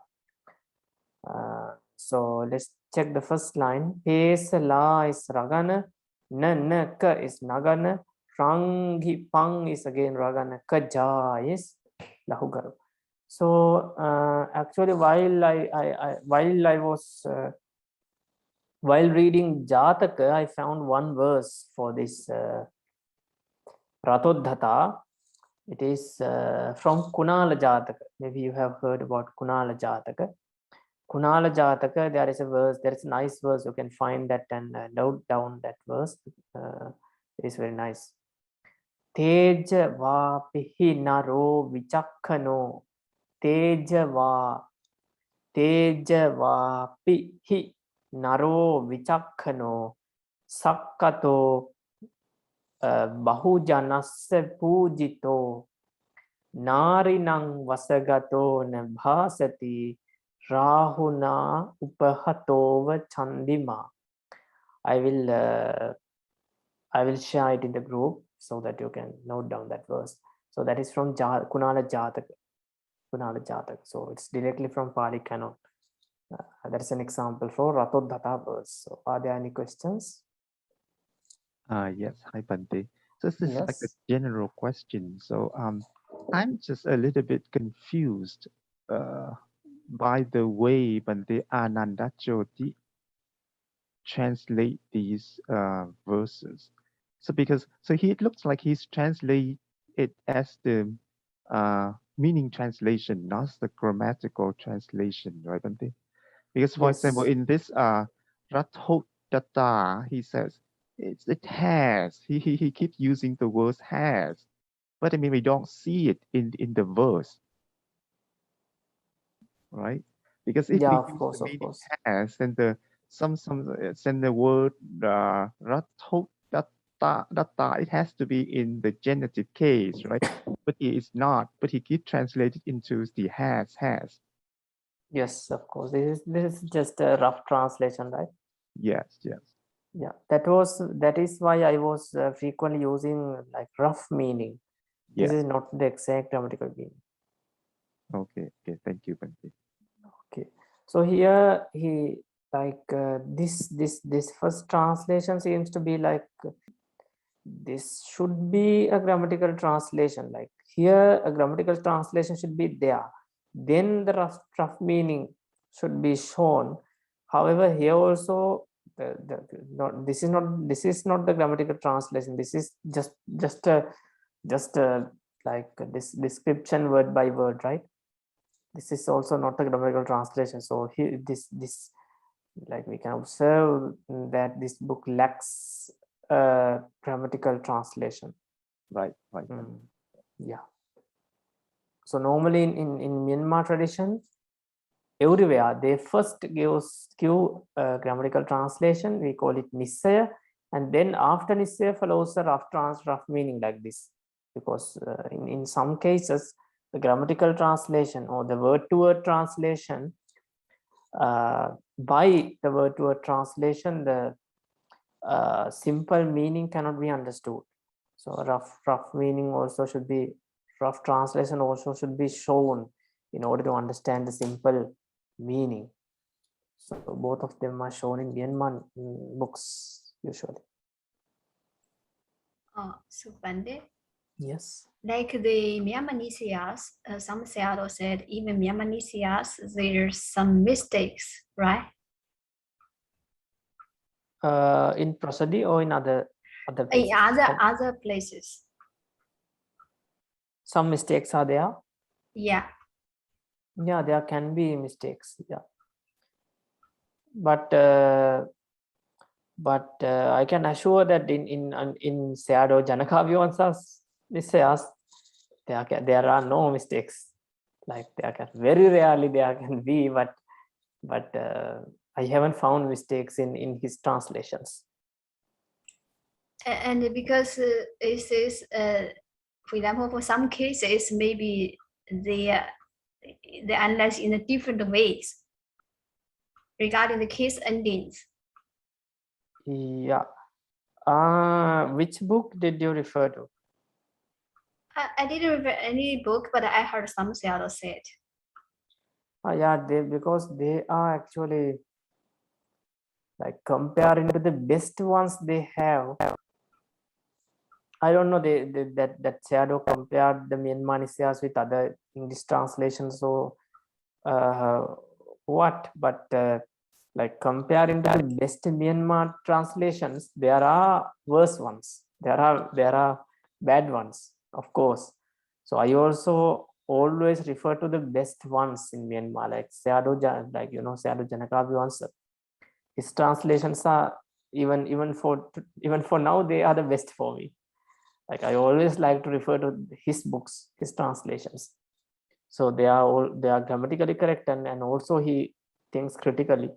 So let's check the first line. Pesala is ragana. Nanaka is nagana. Rangi pang is again ragana. Kaja is lahugaru. So actually, while I was while reading Jataka, I found one verse for this Rathodhata. It is from Kunala Jataka. Maybe you have heard about Kunala Jataka. Kunala Jataka, there is a verse, there is a nice verse. You can find that and note down that verse. It is very nice. Tejavapihi naro vichakkano. Tejavapihi naro vichakkano. Sakkato bahujanasya pujito. Narinang vasagato nabhasati. Rahuna upahatova chandima. I will share it in the group so that you can note down that verse. So that is from Kunala Jataka. So it's directly from Pali Canon. That is an example for Ratodhata verse. So are there any questions? Yes, hi Bante. So this is like a Yes. general question. So I'm just a little bit confused by the way Bante Ananda Jyoti translate these verses. So it looks like he's translate it as the meaning translation, not the grammatical translation, right, Bante? Because for example, Yes. in this Rathodata, he says it has. He keeps using the word has, but I mean we don't see it in the verse, right? Because if Yeah, we of use the course, of meaning course. has, then then the word Rathodata, it has to be in the genitive case, right? But it is not. But he keeps translated into the has. Yes, of course. This is just a rough translation, right? Yes. Yeah, that is why I was frequently using like rough meaning. This Yes. is not the exact grammatical meaning. Okay. Thank you, Bante. Okay, so here he like this first translation seems to be like this should be a grammatical translation. Like here, a grammatical translation should be there. Then the rough meaning should be shown. However, here also this is not the grammatical translation. This is just a like this description word by word, right? This is also not a grammatical translation. So here this like we can observe that this book lacks a grammatical translation. Right. Yeah. So normally in Myanmar tradition, everywhere they first give grammatical translation. We call it Nisaya, and then after Nisaya follows a rough meaning like this. Because in some cases, the grammatical translation or the word-to-word translation, by the word-to-word translation, the simple meaning cannot be understood. So rough meaning also should be, rough translation also should be shown in order to understand the simple meaning. So both of them are shown in Myanmar books usually. So Bande, Yes. like the Myanmarese, some Seattle said even Myanmarese, there's some mistakes, right? In prosody or in other places? In other places. Some mistakes are there. Yeah. Yeah, there can be mistakes. Yeah, but I can assure that in Sayadaw Janakavyavansas Nisayas, there are no mistakes. Like very rarely there can be, but I haven't found mistakes in his translations. And because it says, for example, for some cases, maybe they analyze in a different ways regarding the case endings. Yeah. Which book did you refer to? I didn't read any book, but I heard some Seattle said. Yeah, because they are actually like comparing to the best ones they have. I don't know that Sayadaw compared the Myanmar Nisayas with other English translations or what, but like comparing to the best Myanmar translations, there are worse ones. There are bad ones, of course. So I also always refer to the best ones in Myanmar, like Sayadaw, Sayadaw Janakavyavansha. His translations are even for now they are the best for me. Like I always like to refer to his books, his translations. So they are grammatically correct, and also he thinks critically.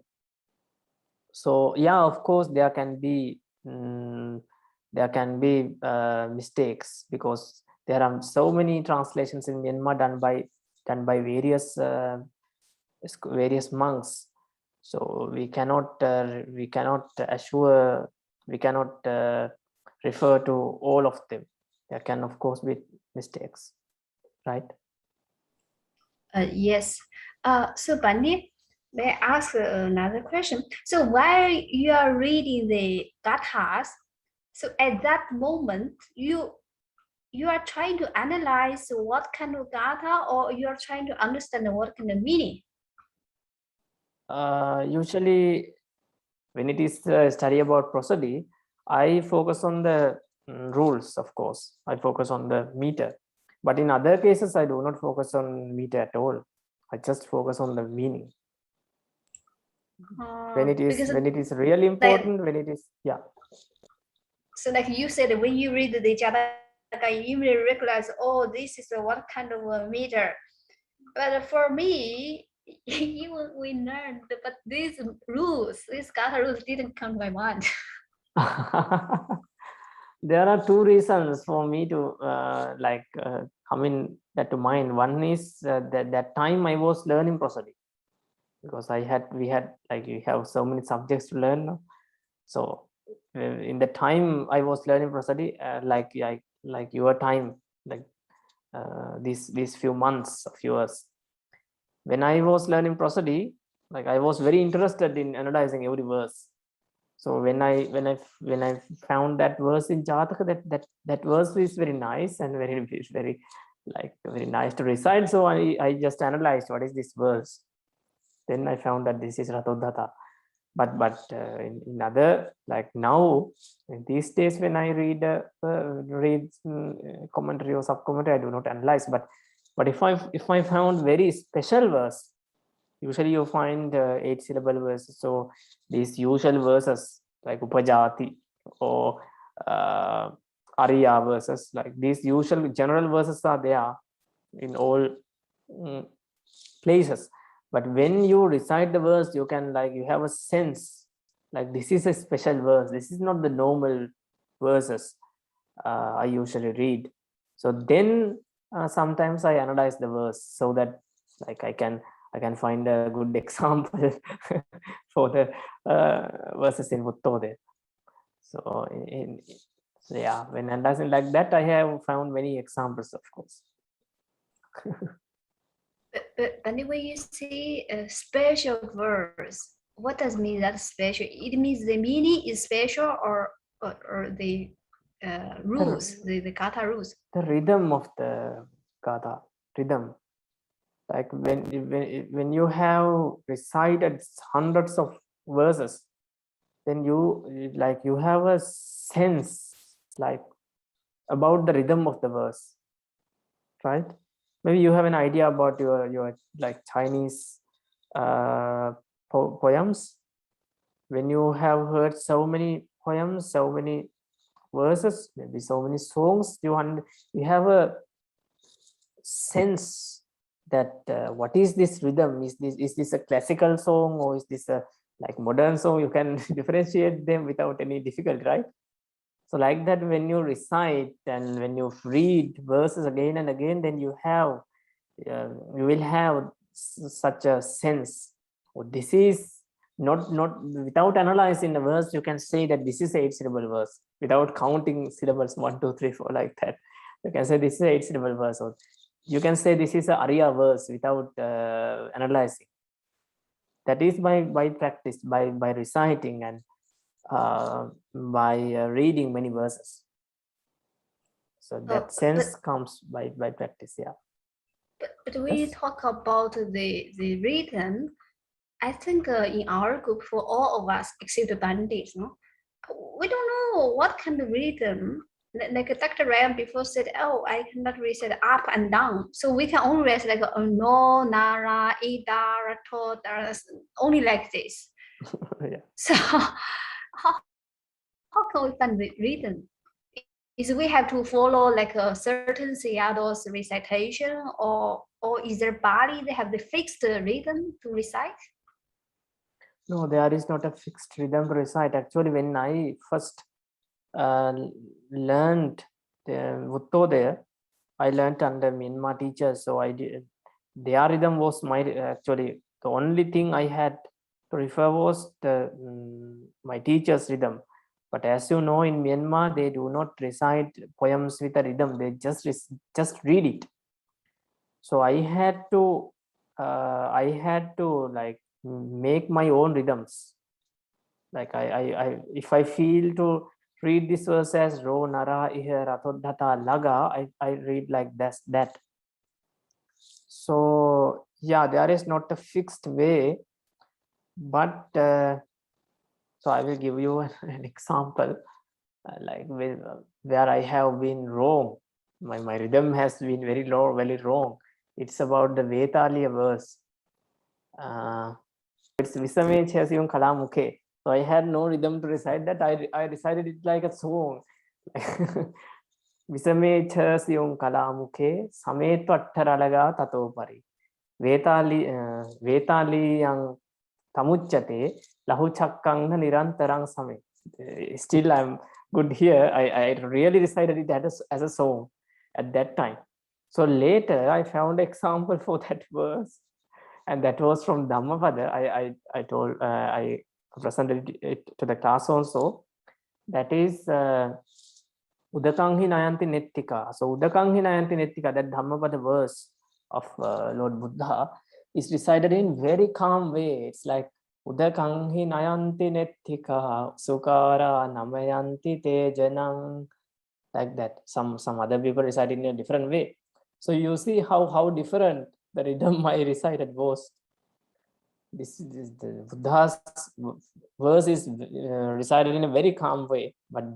So yeah, of course there can be mistakes, because there are so many translations in Myanmar done by various monks. So we cannot refer to all of them. There can of course be mistakes, right? Yes. So Pandit, may I ask another question? So while you are reading the gathas, so at that moment you are trying to analyze what kind of gatha, or you are trying to understand what kind of meaning? Usually when it is study about prosody, I focus on the rules, of course. I focus on the meter. But in other cases, I do not focus on meter at all. I just focus on the meaning. When it is really important, when it is, yeah. So like you said, when you read the Jataka, you immediately realize, oh, this is what kind of a meter. But for me, even we learned, but these gatha rules didn't come to my mind. There are two reasons for me to come in that to mind. One is that time I was learning prosody, because we had like you have so many subjects to learn. No? So in the time I was learning prosody, like your time, like these few months of yours, when I was learning prosody, like I was very interested in analyzing every verse. So when I found that verse in Jataka, that verse is very nice and very nice to recite. So I just analyzed what is this verse. Then I found that this is Rathodhata. But in other, like now, in these days when I read commentary or sub-commentary, I do not analyze. But if I found very special verse, usually you find 8-syllable verses. So these usual verses like Upajati or Arya verses, like these usual general verses are there in all places. But when you recite the verse, you can you have a sense like this is a special verse. This is not the normal verses I usually read. So then sometimes I analyze the verse so that I can find a good example for the verses in Buttode. So yeah, when analyzing like that, I have found many examples, of course. But when you see a special verse, what does mean that special? It means the meaning is special, or the rules, the kata rules. The rhythm of the kata, rhythm. Like when you have recited hundreds of verses, then you have a sense about the rhythm of the verse, right? Maybe you have an idea about your Chinese poems. When you have heard so many poems, so many verses, maybe so many songs, you have a sense that what is this rhythm? Is this a classical song, or is this a modern song? You can differentiate them without any difficulty, right? So like that, when you recite and when you read verses again and again, then you will have such a sense. Oh, this is not without analyzing the verse, you can say that this is a 8-syllable verse without counting syllables 1, 2, 3, 4 like that. You can say this is a 8-syllable verse, or you can say this is a Arya verse without analyzing. That is by practice, by reciting and by reading many verses. So that sense comes by practice, yeah. But when you talk about the rhythm, I think in our group, for all of us except the bandits, no, we don't know what kind of rhythm. Like Dr. Ram before said, oh, I cannot read it up and down. So we can only read like no, nara, ida, rato, only like this. Yeah. So how can we find the rhythm Is we have to follow like a certain Sayadaw's recitation, or is there body they have the fixed rhythm to recite? No, there is not a fixed rhythm to recite. Actually, when I first learned the Bhutto there, I learned under Myanmar teachers. So I did, their rhythm was my, actually, the only thing I had to refer was the my teacher's rhythm. But as you know, in Myanmar, they do not recite poems with a rhythm. They just read it. So I had to like make my own rhythms. Like if I feel to read this verse as ro nara ihe ratodhata laga, I read like that. So yeah, there is not a fixed way, but so I will give you an example, like where I have been wrong. My rhythm has been very wrong. It's about the Vetaliya verse. It's Visame Chesiyum Kalamukhe. So I had no rhythm to recite that. I recited it like a song. Visame Chesiyum Kalamukhe Samet Pattaralaga Tatopari. Vetali yang Tamuchate Lahu Chakkanga Nirantarang Same. Still I'm good here. I really recited it as a song at that time. So later I found example for that verse, and that was from Dhammapada. I told I presented it to the class also. That is Udakanghi Nayanti Nettika. So Udakanghi Nayanti Nettika, that Dhammapada verse of Lord Buddha, is recited in very calm way. It's like Udakanghi Nayanti Nettika Sukara Namayanti Tejanang, like that. Some other people recite in a different way. So you see how different the rhythm I recited was. This the Buddha's verse is recited in a very calm way, but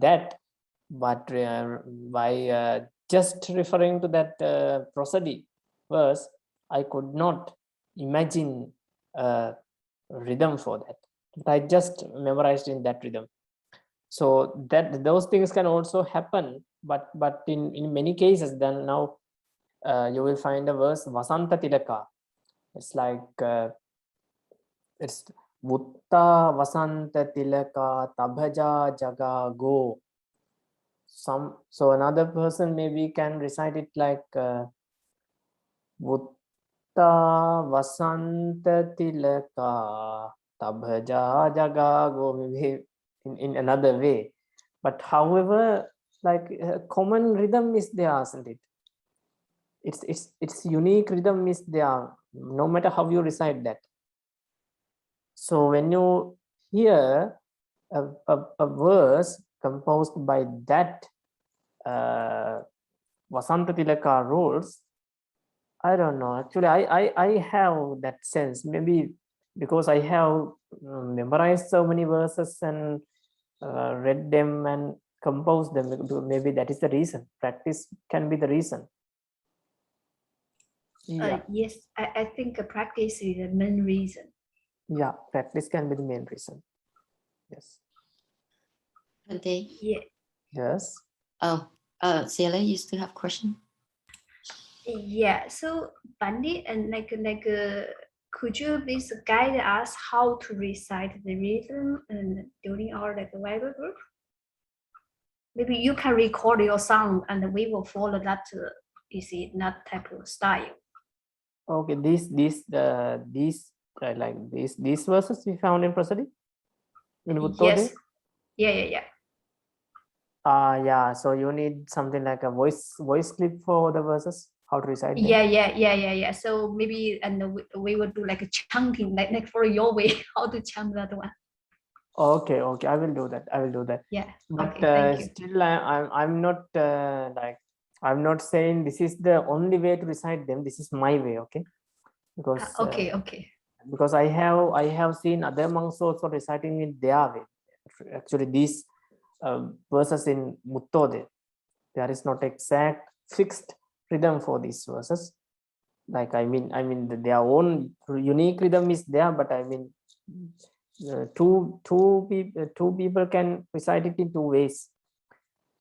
by just referring to that prosody verse, I could not imagine a rhythm for that. But I just memorized in that rhythm. So that those things can also happen, but in many cases, then now you will find a verse Vasanta Tilaka. It's like it's Vutta Vasanta Tilaka Tabhaja Jaga Go. So another person maybe can recite it like Vutta Vasanta Tilaka Tabhaja Jaga Go, maybe in another way. But however, like common rhythm is there, isn't it? Its unique rhythm is there, no matter how you recite that. So when you hear a verse composed by that Vasanta Tilaka rules, I don't know. Actually, I have that sense. Maybe because I have memorized so many verses and read them and composed them. Maybe that is the reason. Practice can be the reason. Yeah. Yes, I think practice is the main reason. Yeah, practice can be the main reason. Yes. Okay. Yeah. Yes. Oh, Ciela, you still have question? Yeah. So Pandit, and could you please guide us how to recite the rhythm and during our Bible group? Maybe you can record your sound and we will follow that. Is it not type of style? Okay. These verses we found in prosody. In Buddha. Yes. Yeah. Yeah. So you need something like a voice clip for the verses. How to recite them? Yeah. So maybe we would do like a chunking, like for your way, how to chunk that one. Okay. I will do that. Yeah. But Okay, thank you. still, I'm not I'm not saying this is the only way to recite them. This is my way. Okay. Because Okay. because I have seen other monks also reciting it their way. Actually, these verses in Muttode, there is not exact fixed rhythm for these verses. Like I mean their own unique rhythm is there, but I mean two people can recite it in two ways.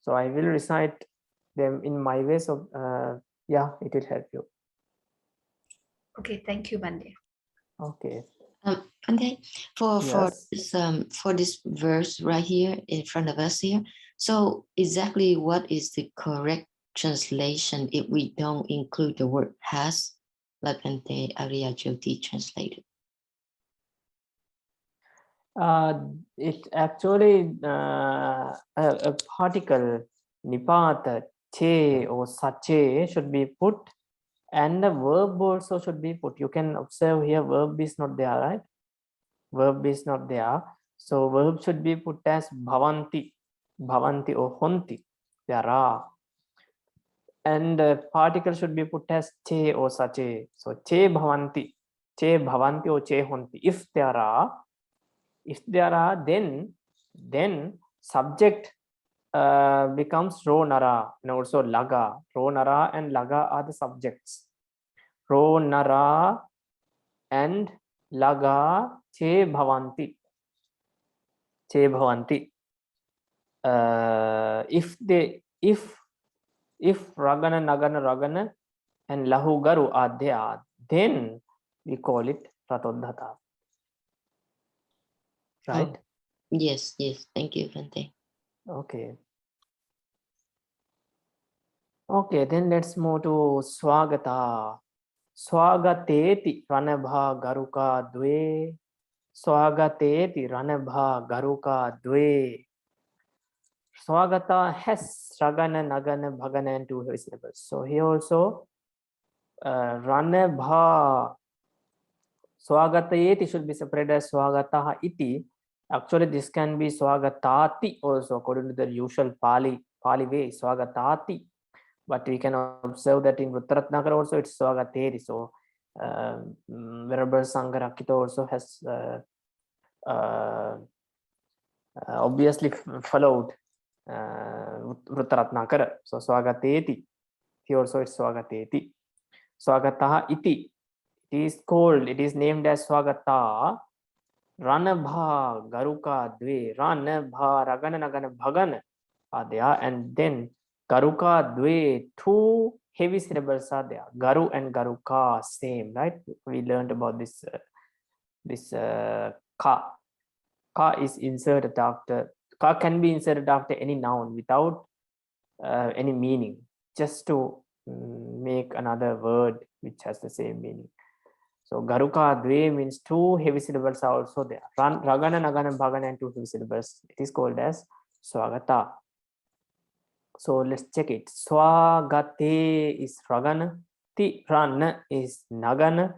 So I will recite them in my way. So yeah, it will help you. Okay, thank you, Bande. Okay. Okay, Yes. for this verse right here in front of us here. So exactly what is the correct translation if we don't include the word has, like Bante Arya Jyoti translated? It actually a particle nipata che or sache should be put, and the verb also should be put. You can observe here verb is not there, right? Verb is not there, so verb should be put as bhavanti, bhavanti or honti. There are, and particle should be put as che or sache. So che bhavanti or che honti. If there are, then subject becomes ro nara and also laga. Ro nara and laga are the subjects. Ro nara and laga che bhavanti. Che bhavanti. If ragana nagana ragana and lahu garu are there, then we call it ratodhata. Right? Oh, yes, thank you, Bante. Okay. Okay, then let's move to swagata. Swagateti ranabha garuka dve. Swagateti ranabha garuka dve. Swagata has ragana, nagana, bhagana and two heavy syllables. So here also ranabha. Swagatayeti should be separated as swagataha iti. Actually, this can be swagatati also according to the usual Pali way, swagatati. But we can observe that in Ruttaratnakara also it's swagateri. So Venerable Sangarakita also has obviously followed Ruttaratnakara. So swagateti. Here also it's swagateti. Swagataha iti. It is called, it is named as swagata. Ranabha garuka dve. Ranabha ragana nagana bhagana are there, and then garuka dve, two heavy syllables are there. Garu and garuka same, right? We learned about this ka. Ka is inserted after, ka can be inserted after any noun without any meaning, just to make another word which has the same meaning. So garuka dve means two heavy syllables are also there. Ragana, nagana, bhagana and two heavy syllables. It is called as swagata. So let's check it. Swagate is ragana, ti ran is nagana,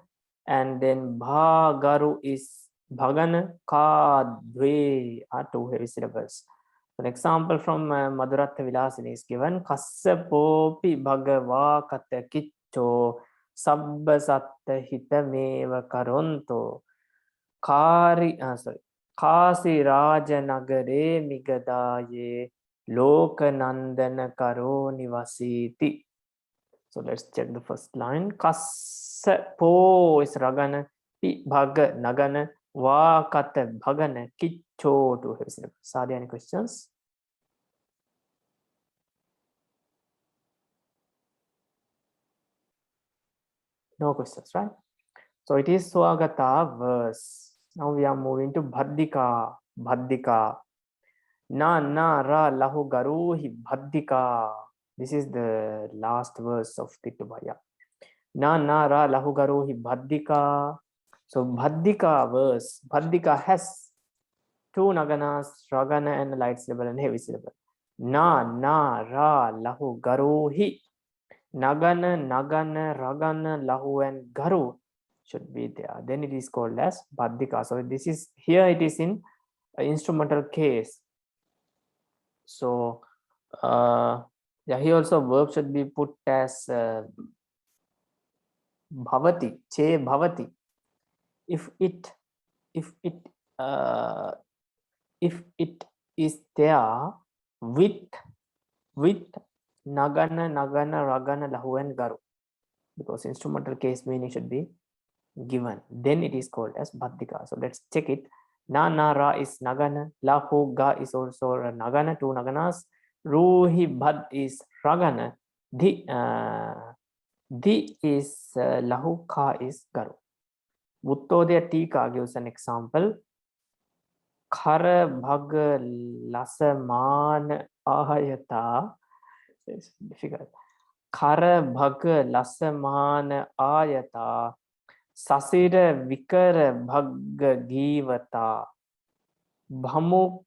and then bhagaru is bhagana, ka dve are two heavy syllables. An example from Madhuratha Vilasini is given. Kassapopi bhagava kata kiccho sabba satta hitameva karonto kasi raja nagare migadaye lokanandana karo nivasiti. So let's check the first line. Kassapo is ragana, pi bhaga nagana, va kata bhagana, kiccho to heavy syllables. Are there any questions? No questions, right? So it is Swagata verse. Now we are moving to Bhaddika. Bhaddika. Na na ra lahu garuhi Bhaddika. This is the last verse of Titubhaya. Na na ra lahu garuhi Bhaddika. So Bhaddika verse. Bhaddika has two naganas, ragana and light syllable and heavy syllable. Na na ra lahu garuhi. Nagana, nagana, ragana, lahu and garu should be there. Then it is called as Bhaddika. So this is, here it is in instrumental case. So yeah, here also verb should be put as bhavati, che bhavati. If it is there with nagana, nagana, ragana, lahu and garu, because instrumental case meaning should be given, then it is called as Bhaddika. So let's check it. Na na ra is nagana, lahu ga is also a nagana, two naganas, Ruhi bhad is ragana. Di is lahu, ka is garu. Buttodaya Tika gives an example. Khara bhag lasaman ayata. It's difficult. Khara bhag lasaman ayata. Sasira vikara bhag givata. Bhamuk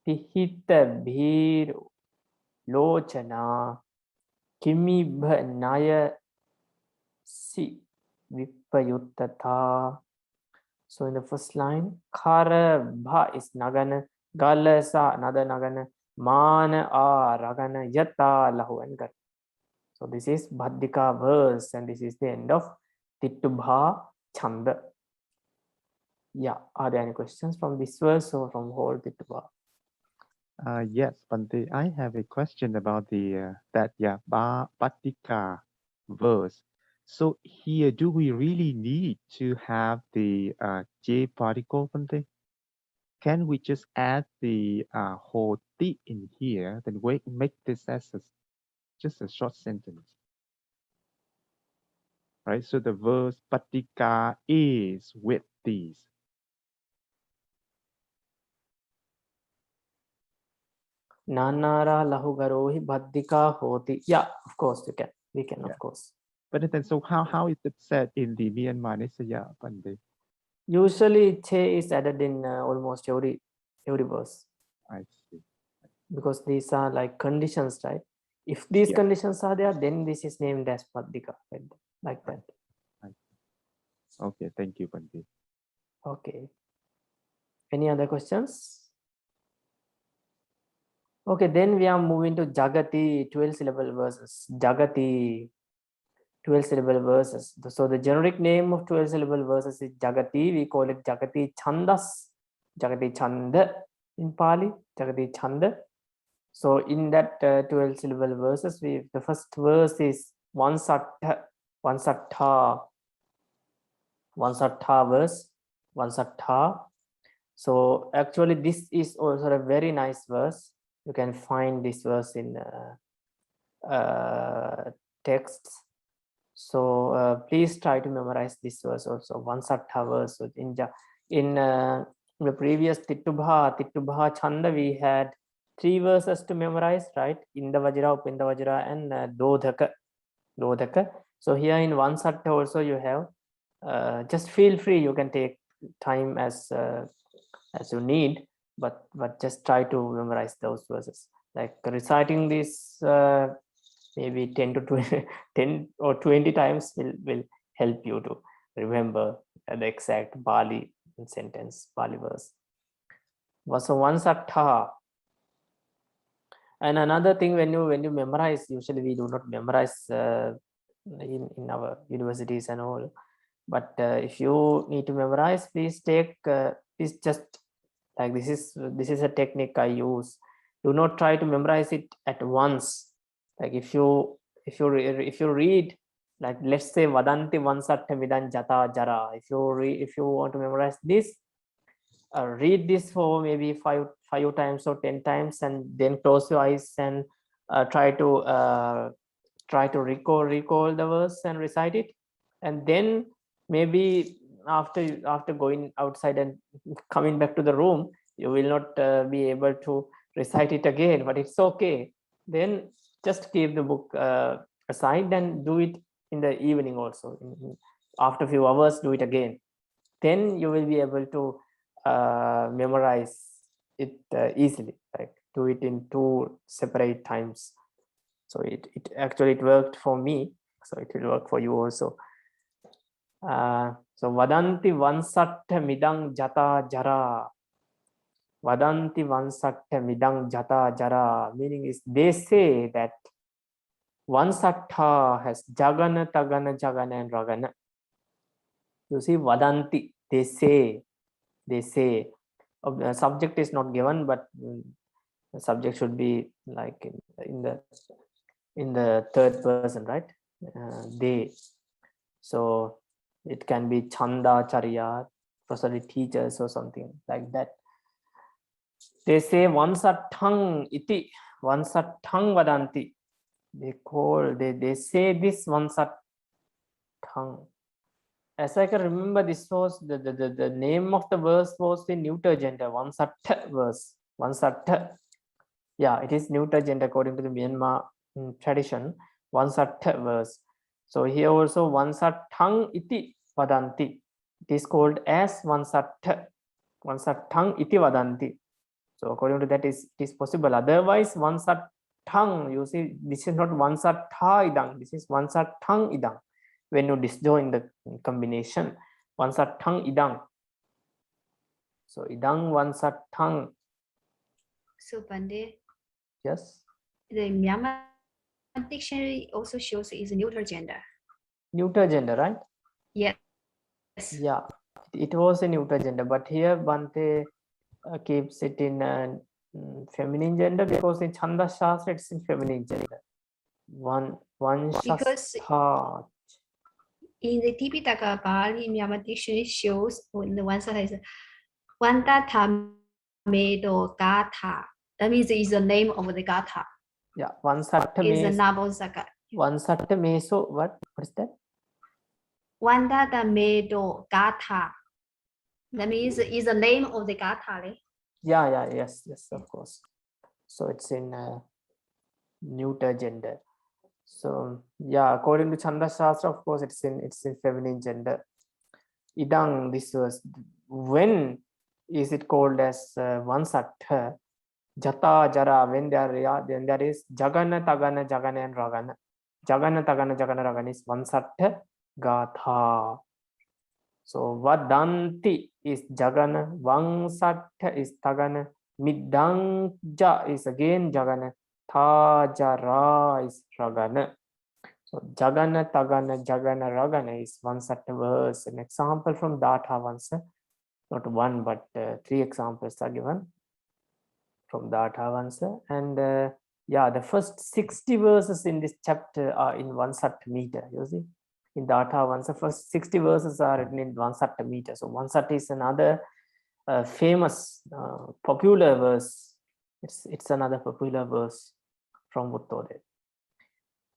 pihita bhir lochana. Kimibh naya si vipayuttata. So in the first line, khara bha is nagana, gala sa another nagana, mana a ragana, yata lahu and gar. So this is Bhaddika verse, and this is the end of Titubha Chanda. Yeah, are there any questions from this verse or from whole Titubha? Yes, Bante, I have a question about the Bhattika verse. So here, do we really need to have the J particle, Bante? Can we just add the whole T in here, then we make this as just a short sentence, right? So the verse Bhattika is with these. Nanara lahu garohi Bhaddika hoti. Yeah, of course you can. We can, Yeah. of course. But then, so how is it said in the Myanmar Nisaya, Bante? Usually che is added in almost every verse, I see. because these are like conditions, right? If these Yeah. conditions are there, then this is named as Paddika, like that. Okay, thank you, Bante. Okay. Any other questions? Okay, then we are moving to Jagati 12 syllable verses. Jagati 12 syllable verses. So the generic name of 12 syllable verses is Jagati. We call it Jagati Chandas, Jagati Chanda in Pali, Jagati Chanda. So in that 12 syllable verses, the first verse is Vansattha verse, Vansattha. So actually this is also a very nice verse. You can find this verse in texts. So please try to memorize this verse also, Vansattha verse. So in the previous Titubha Chanda, we had 3 verses to memorize, right? Inda Vajra, Upinda Vajra, and Dodhaka. So here in Vansattha also you have, just feel free, you can take time as you need, but just try to memorize those verses. Like reciting this maybe 10 to 20, 10 or 20 times will help you to remember the exact Bali sentence, Bali verse. So Vansattha. And another thing, when you memorize, usually we do not memorize in our universities and all. But if you need to memorize, please take please just like this is a technique I use. Do not try to memorize it at once. Like if you read, like let's say Vadanti Vansattha Vidan Jata Jara. If you want to memorize this, read this for maybe five times or 10 times, and then close your eyes and try to recall the verse and recite it, and then maybe after going outside and coming back to the room, you will not be able to recite it again, but it's okay. Then just keep the book aside and do it in the evening also. After a few hours, do it again. Then you will be able to memorize it easily. Like do it in 2 separate times. So it actually worked for me, so it will work for you also. So Vadanti Vansattha Midang Jata Jara. Vadanti Vansattha Midang Jata Jara, meaning is they say that Vansattha has Jagana, Tagana, Jagana, and Ragana. You see, Vadanti, they say. The subject is not given, but the subject should be like in the third person, right? They. So it can be Chanda, Charya, possibly teachers or something like that. They say Vansattha iti Vansattang vadanti. They say this Vansattang. As I can remember, this was the name of the verse was the neuter gender, Vansatta verse. Vansatta. Yeah, it is neuter gender according to the Myanmar tradition. Vansatta verse. So here also Vansattang iti vadanti. It is called as Vansatta. Vansattang iti vadanti. So according to that, it is possible. Otherwise, Vansattang, you see, this is not Vansatta idang. This is Vansattang idang. When you disjoin the combination, Vansattang idang. So idang Vansattang. So Pandit, Yes. the Myanmar dictionary also shows it is a neuter gender. Neuter gender, right? Yes. Yeah, it was a neuter gender, but here Bhante keeps it in feminine gender because in Chanda Shastra it's in feminine gender. One Because Shastha. in the Tipitaka Pali Myanmar dictionary shows on the one side is Vantata Medo Gatha. That means it is the name of the Gatha. Yeah, Vansatta Is a Meso. Nabosaka. Vansatta Meso. What is that? Vantata Medo Gatha. That means it is the name of the Gatha. Yes, of course. So it's in neuter gender. So yeah, according to Chanda Shastra, of course, it's in feminine gender. Idang, this was when is it called as Vansatta? Jata Jara, when there is Jagana, Tagana, Jagana, and Ragana. Jagana, Tagana, Jagana, Ragana is Vansatta Gatha. So Vadanti is Jagana, Vansatta is Tagana, Midangja is again Jagana, Tajara is Ragana. So Jagana, Tagana, Jagana, Ragana is Vansatta verse. An example from Datha Vansa, not one but 3 examples are given from Datha Vansa. And yeah, the first 60 verses in this chapter are in Vansatta meter. You see, in Datha Vansa, first 60 verses are written in Vansatta meter. So Vansatta is another famous, popular verse. It's another popular verse from Buddha.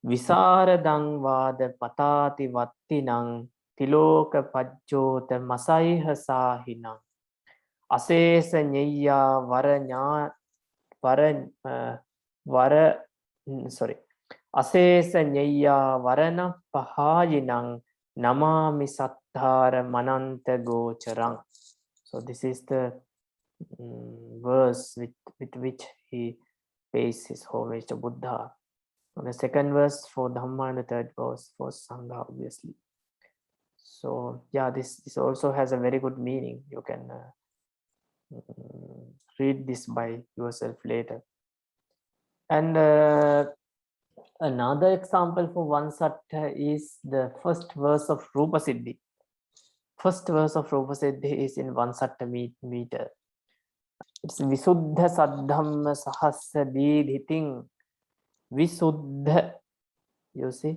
Visaradang vada patati vattinang tiloka pajjota masaiha sahinang asesa nyaya asesa nyaya varana pahayinang namami satthara mananta gocharang. So this is the verse with which he pays his homage to Buddha. And the second verse for Dhamma and the third verse for Sangha, obviously. So yeah, this also has a very good meaning. You can read this by yourself later. And another example for Vansatta is the first verse of Rupa Siddhi. First verse of Rupa Siddhi is in Vansatta meter. It's Visuddha Saddhamma Sahasra Didhiting. Visuddha, you see,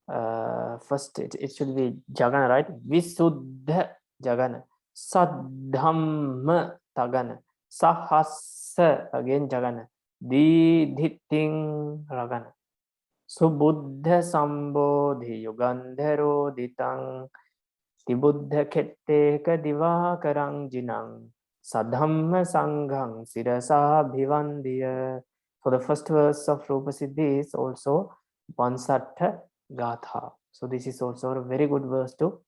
first it should be Jagana, right? Visuddha Jagana, Saddhamma Tagana, Sahasa again Jagana, Didhiting Ragana, Subuddha Sambodhi Yugandharo Ditang, Tibuddha Ketteka Divakarang Jinang, Sadhamma Sanghang Sirasa Bhivandiya. So the first verse of Rupa Siddhi is also Vansatta Gatha. So this is also a very good verse to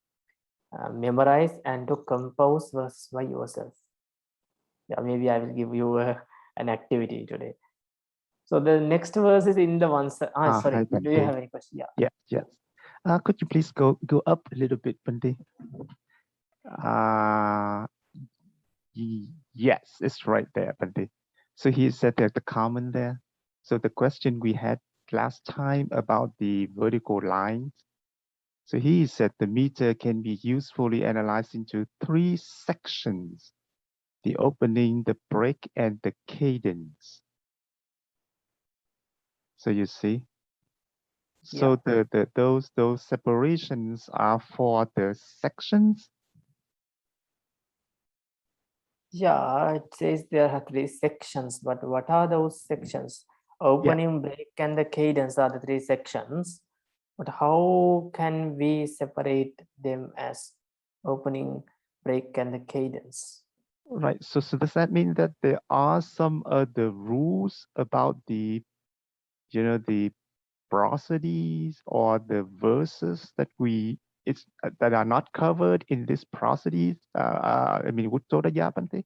memorize and to compose verse by yourself. Yeah, maybe I will give you an activity today. So the next verse is in the Vansatta. Sorry, Hi, do you Bhante. have any question? Yeah. Yes. Could you please go up a little bit, Bhante? Yes, it's right there, Bhante. So he said that the comment there. So the question we had last time about the vertical lines. So he said the meter can be usefully analyzed into 3 sections: the opening, the break, and the cadence. So you see. So those separations are for the sections. Yeah, it says there are 3 sections, but what are those sections? Opening, break, and the cadence are the three sections. But how can we separate them as opening, break, and the cadence? Right. So does that mean that there are some other rules about the, the prosodies or the verses that that are not covered in this prosodies? I mean, Uttara Bante?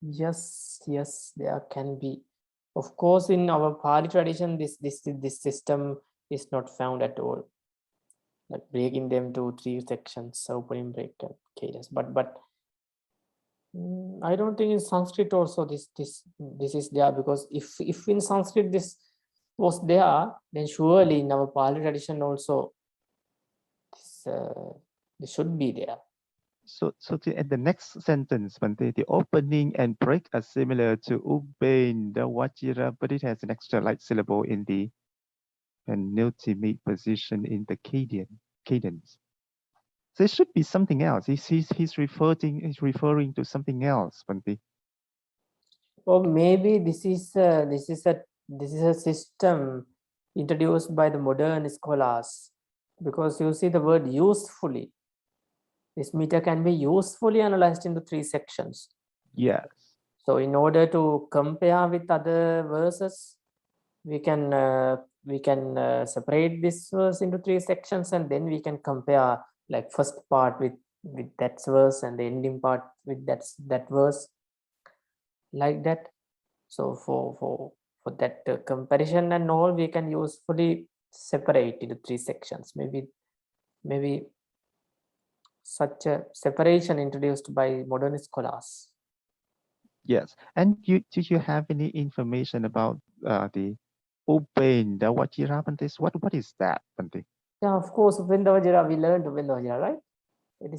Yes, there can be. Of course, in our Pali tradition, this system is not found at all. Like breaking them to three sections, opening, break, and cadence. But I don't think in Sanskrit also this is there, because if in Sanskrit this was there, then surely in our Pali tradition also this should be there. So at the next sentence, Bante, the opening and break are similar to Ubain, the Wajira, but it has an extra light syllable in the penultimate position in the cadence. So it should be something else. He's referring to something else, Bante. Or maybe this is a system introduced by the modern scholars, because you see the word usefully. This meter can be usefully analyzed into three sections. Yes. So in order to compare with other verses, we can separate this verse into three sections, and then we can compare like first part with that verse and the ending part with that verse, like that. So for that comparison and all, we can usefully separate into three sections. Maybe such a separation introduced by modern scholars. Yes. And do you have any information about the Ubain, the Wajira, Bante? What is that, Bante? Yeah, of course, Upendra Vajra, we learned Upendra Vajra, right? It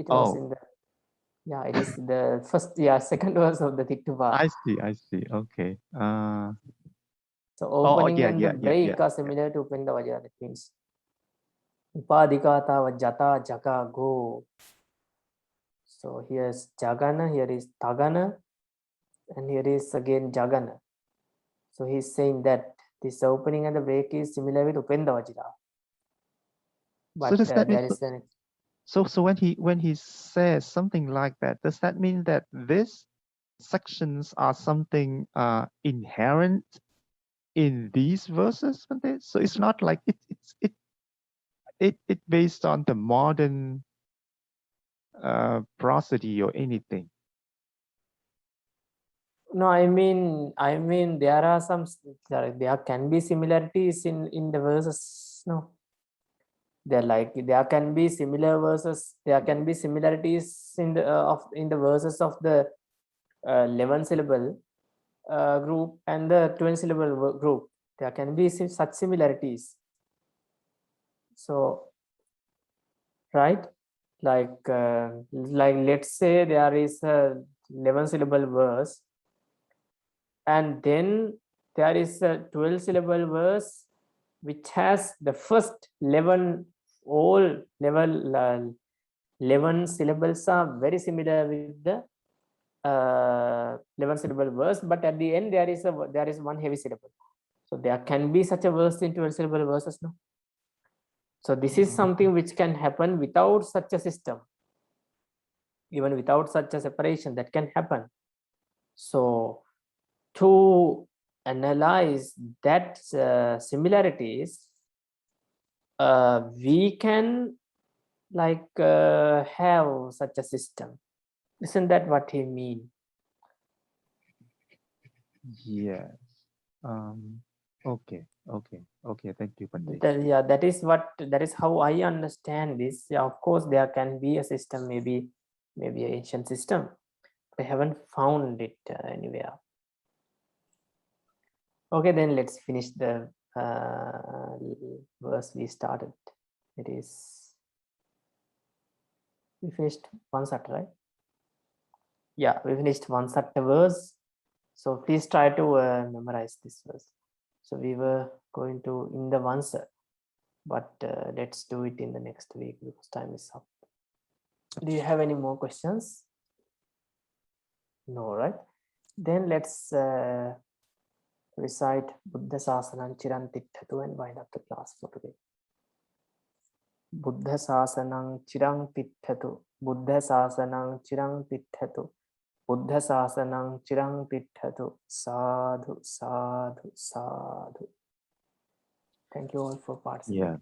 was in the, yeah, it is the first, second verse of the Tiktuva. I see. Okay. So opening and the yeah. break are similar to Upendra Vajra. That means Upadikata Vajata Jaga Go. So here's Jagana, here is Tagana, and here is again Jagana. So he's saying that this opening and the break is similar with Upendra Vajra. But So does that mean, there is an, so when he says something like that, does that mean that these sections are something inherent in these verses, Bante? So it's not like it based on the modern prosody or anything. no, I mean there are some, there can be similarities in the verses. No, there can be similar verses, there can be similarities in the verses of the 11 syllable group and the 20 syllable group. There can be such similarities. So right, like let's say there is a 11 syllable verse, and then there is a 12 syllable verse which has the first 11, all level 11 syllables are very similar with the 11 syllable verse, but at the end there is one heavy syllable. So there can be such a verse in 12 syllable verses, no? So this is something which can happen without such a system, even without such a separation, that can happen. So to analyze that similarities, we can have such a system. Isn't that what he mean? Yes. Okay. Thank you, Bante. That is how I understand this. Yeah, of course there can be a system, maybe an ancient system. I haven't found it anywhere. Okay, then let's finish the verse we started. It is, we finished Vansat, right? Yeah, we finished Vansat verse. So please try to memorize this verse. So we were going to in the Vansat, but let's do it in the next week because time is up. Do you have any more questions? No, right? Then let's recite Buddha Sasanam Chiran Tithatu and wind up the class for today. Buddha Sasanam Chirang Tithatu, Buddha Sasanam Chirang Tithatu, Buddha Sasanam Chirang Tithatu, Sadhu, Sadhu, Sadhu. Thank you all for participating. Yeah.